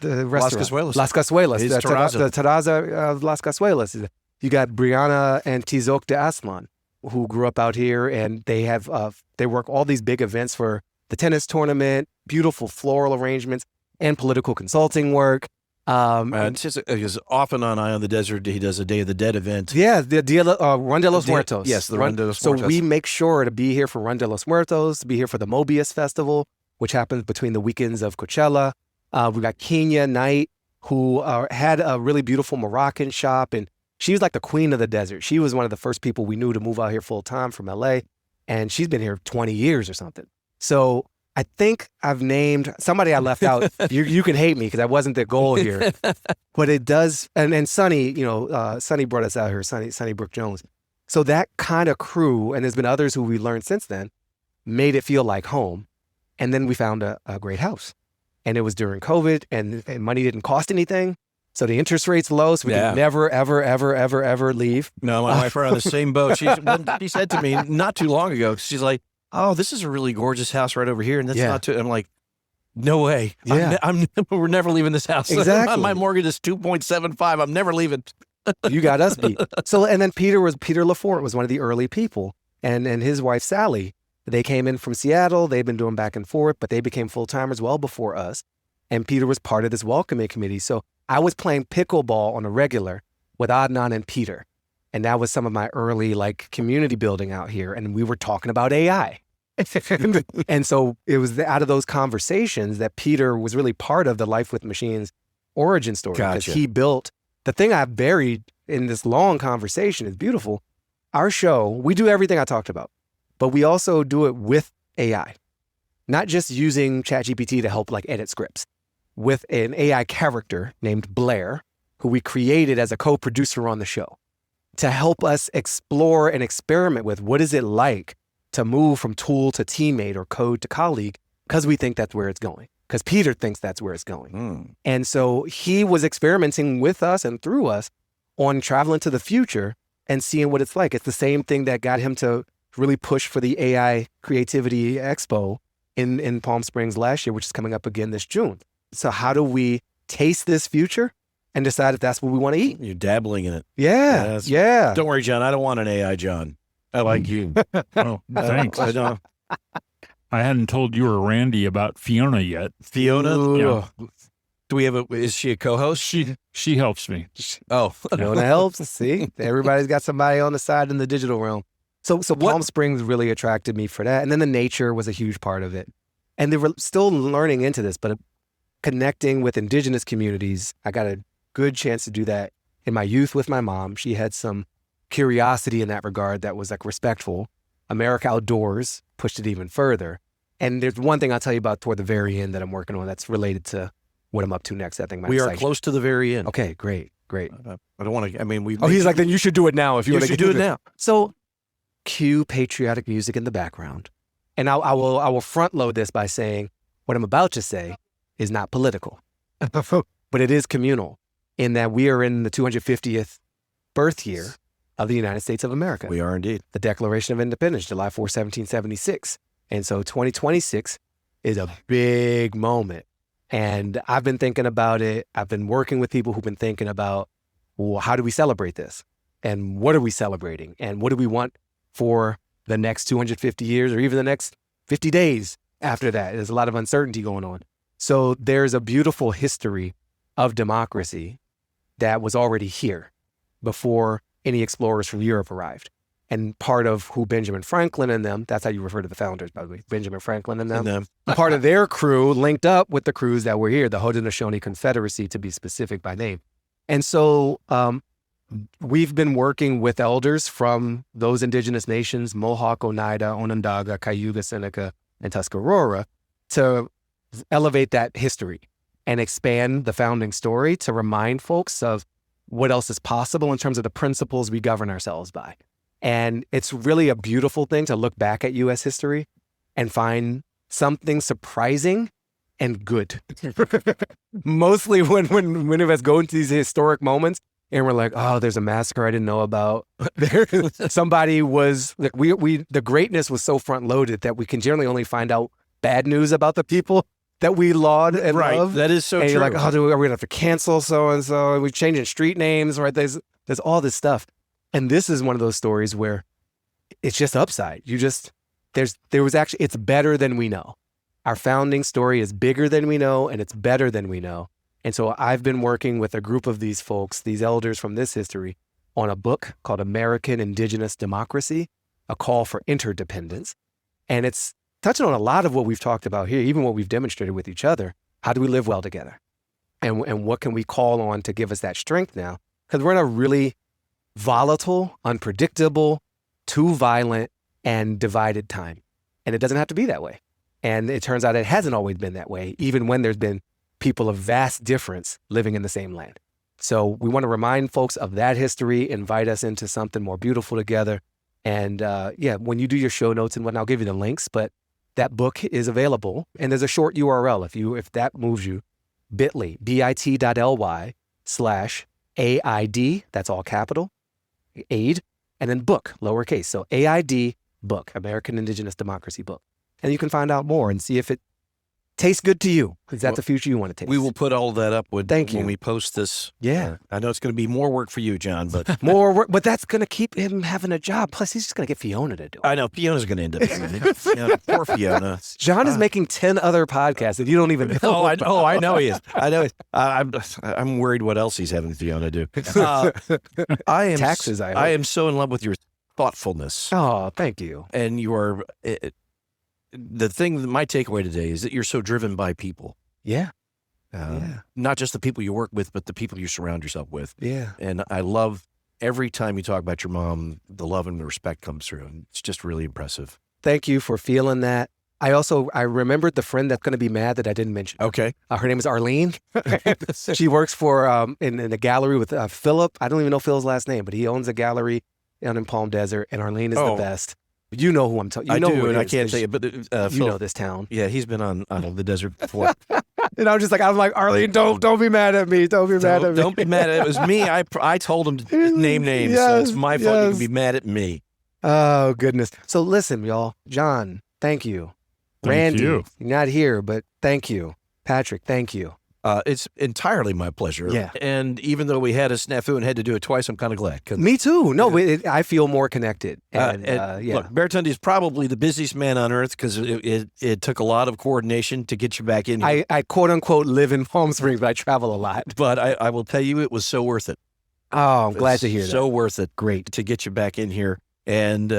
restaurants. Cazuelas. Las Cazuelas. It's The Terraza. Terraza of Las Cazuelas. You got Brianna and Tizok de Aslan, who grew up out here, and they have they work all these big events for the tennis tournament, beautiful floral arrangements, and political consulting work. It's just because off and on Eye on the Desert, he does a Day of the Dead event. Yeah, the Run de los Muertos. Yes, the Run de los So Muertos. we make sure to be here for Run de los Muertos, to be here for the Mobius Festival, which happens between the weekends of Coachella. We got Kenya Knight, who had a really beautiful Moroccan shop, and she was like the queen of the desert. She was one of the first people we knew to move out here full time from LA, and she's been here 20 years or something. So I think I've named somebody I left out. You can hate me because that wasn't the goal here, but it does. And Sonny, Sonny brought us out here, Sonny Brooke Jones. So that kind of crew, and there's been others who we learned since then, made it feel like home. And then we found a great house, and it was during COVID, and money didn't cost anything. So the interest rate's low, so we could never, ever, ever, ever, ever leave. No, my wife are on the same boat. She said to me not too long ago, she's like, "Oh, this is a really gorgeous house right over here," and that's not too. I'm like, "No way! Yeah. We're never leaving this house. Exactly. My mortgage is 2.75. I'm never leaving." You got us beat. So, and then Peter Lafort was one of the early people, and his wife Sally. They came in from Seattle. They've been doing back and forth, but they became full timers well before us. And Peter was part of this welcoming committee. So I was playing pickleball on a regular with Adnan and Peter, and that was some of my early community building out here. And we were talking about AI. And so it was out of those conversations that Peter was really part of the Life with Machines origin story. Because he built the thing I buried in this long conversation is beautiful. Our show, we do everything I talked about, but we also do it with AI, not just using ChatGPT to help edit scripts, with an AI character named Blair, who we created as a co-producer on the show to help us explore and experiment with what is it like to move from tool to teammate or code to colleague, because we think that's where it's going, because Peter thinks that's where it's going. And so he was experimenting with us and through us on traveling to the future and seeing what it's like. It's the same thing that got him to really push for the AI Creativity Expo in Palm Springs last year, which is coming up again this June. So how do we taste this future and decide if that's what we want to eat? You're dabbling in it. Yeah. Don't worry, John. I don't want an AI, John. I like you. Oh, thanks. I know. I hadn't told you or Randy about Fiona yet. Fiona? Ooh. Yeah. Do we have is she a co-host? She helps me. Oh. Fiona helps. See, everybody's got somebody on the side in the digital realm. So Palm Springs really attracted me for that. And then the nature was a huge part of it. And they were still learning into this, but connecting with indigenous communities, I got a good chance to do that in my youth with my mom. She had some curiosity in that regard that was respectful. America Outdoors pushed it even further. And there's one thing I'll tell you about toward the very end that I'm working on that's related to what I'm up to next. I think might We are excite close to the very end. you. Okay, great. I don't want to, we. Oh, he's like, then you should do it now if you You want to should do it now. So cue patriotic music in the background. And I will front load this by saying what I'm about to say is not political, but it is communal in that we are in the 250th birth year of the United States of America. We are indeed. The Declaration of Independence, July 4, 1776. And so 2026 is a big moment. And I've been thinking about it. I've been working with people who've been thinking about, well, how do we celebrate this? And what are we celebrating? And what do we want for the next 250 years or even the next 50 days after that? There's a lot of uncertainty going on. So there's a beautiful history of democracy that was already here before any explorers from Europe arrived. And part of who Benjamin Franklin and them, that's how you refer to the founders, by the way, Benjamin Franklin and them. Part of their crew linked up with the crews that were here, the Haudenosaunee Confederacy, to be specific by name. And so we've been working with elders from those indigenous nations, Mohawk, Oneida, Onondaga, Cayuga, Seneca, and Tuscarora, to elevate that history and expand the founding story to remind folks of what else is possible in terms of the principles we govern ourselves by. And it's really a beautiful thing to look back at U.S. history and find something surprising and good. Mostly when many of us go into these historic moments and we're like, oh, there's a massacre I didn't know about. Somebody was, like, the greatness was so front loaded that we can generally only find out bad news about the people that we laud and love. That is so and true. You're like, oh, are we gonna have to cancel so-and-so? We're changing street names, right? There's all this stuff. And this is one of those stories where it's just upside. It's better than we know. Our founding story is bigger than we know, and it's better than we know. And so I've been working with a group of these folks, these elders from this history, on a book called American Indigenous Democracy, A Call for Interdependence. And it's touching on a lot of what we've talked about here, even what we've demonstrated with each other. How do we live well together? And what can we call on to give us that strength now? Because we're in a really volatile, unpredictable, too violent, and divided time. And it doesn't have to be that way. And it turns out it hasn't always been that way, even when there's been people of vast difference living in the same land. So we want to remind folks of that history, invite us into something more beautiful together. And when you do your show notes and whatnot, I'll give you the links, but that book is available. And there's a short URL if that moves you, bit.ly/AID, that's all capital, aid, and then book, lowercase. So AID book, American Indigenous Democracy book. And you can find out more and see if it tastes good to you. Is that the future you want to taste? We will put all that up Thank you. when we post this. Yeah. I know it's going to be more work for you, John, but More work, but that's going to keep him having a job. Plus, he's just going to get Fiona to do it. I know Fiona's going to end up doing it. Yeah, poor Fiona. John is making 10 other podcasts that you don't even know. I know he is. I know. I'm worried what else he's having Fiona do. I am Taxes, I hope. I am so in love with your thoughtfulness, Oh, thank you. and you are. The thing that my takeaway today is that you're so driven by people. Yeah. Not just the people you work with, but the people you surround yourself with. Yeah. And I love every time you talk about your mom, the love and the respect comes through. And it's just really impressive. Thank you for feeling that. I remembered the friend that's going to be mad that I didn't mention. Okay. Her name is Arlene. She works for in a gallery with Philip. I don't even know Phil's last name, but he owns a gallery down in Palm Desert, and Arlene is the best. You know who I'm talking. I know do, who it and I is, can't say it, but you Phil, know this town. yeah, he's been on the desert before. And I'm like, Arlene, don't be mad at me. Don't be mad at me. Don't be mad at it. It was me. I told him to name names, so it's my fault. You can be mad at me. Oh, goodness. So listen, y'all. John, thank you. Thank Randy, you. you're not here, but thank you. Patrick, thank you. It's entirely my pleasure. Yeah. And even though we had a snafu and had to do it twice, I'm kind of glad. Me too. No, I feel more connected. Look, Baratunde is probably the busiest man on earth because it took a lot of coordination to get you back in here. I quote unquote live in Palm Springs, but I travel a lot. But I will tell you, it was so worth it. Oh, I'm glad to hear that. So worth it. Great. To get you back in here. And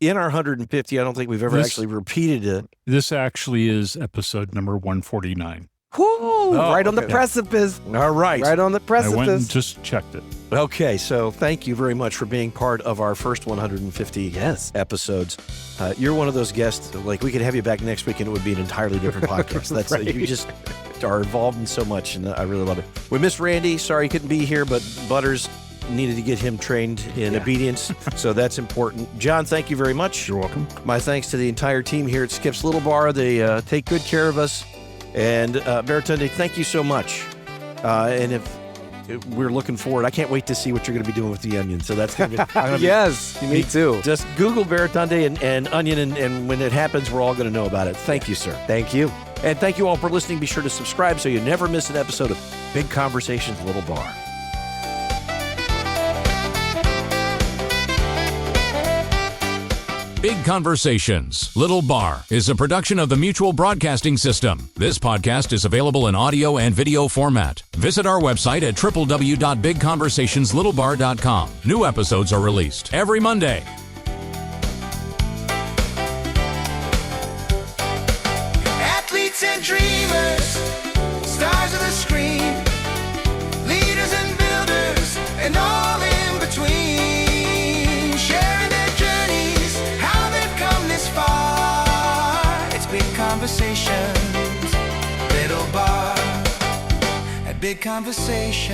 in our 150, I don't think we've ever actually repeated it. This actually is episode number 149. Whoo, right on the precipice. All right. Right on the precipice. I went and just checked it. Okay, so thank you very much for being part of our first 150 episodes. You're one of those guests, like we could have you back next week and it would be an entirely different podcast. That's Right. You just are involved in so much, and I really love it. We miss Randy. Sorry he couldn't be here, but Butters needed to get him trained in obedience, so that's important. John, thank you very much. You're welcome. My thanks to the entire team here at Skip's Little Bar. They take good care of us. And Baratunde, thank you so much. And if we're looking forward, I can't wait to see what you're going to be doing with the onion. So that's going to be Yes, me too. Just Google Baratunde and onion, and when it happens, we're all going to know about it. Thank you, sir. Thank you. And thank you all for listening. Be sure to subscribe so you never miss an episode of Big Conversations Little Bar. Big Conversations, Little Bar is a production of the Mutual Broadcasting System. This podcast is available in audio and video format. Visit our website at www.bigconversationslittle.bar.com. New episodes are released every Monday. Athletes and dreamers, stars of the screen, leaders and builders, and all in between, sharing their journeys, how they've come this far. Big conversations,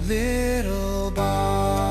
little bar.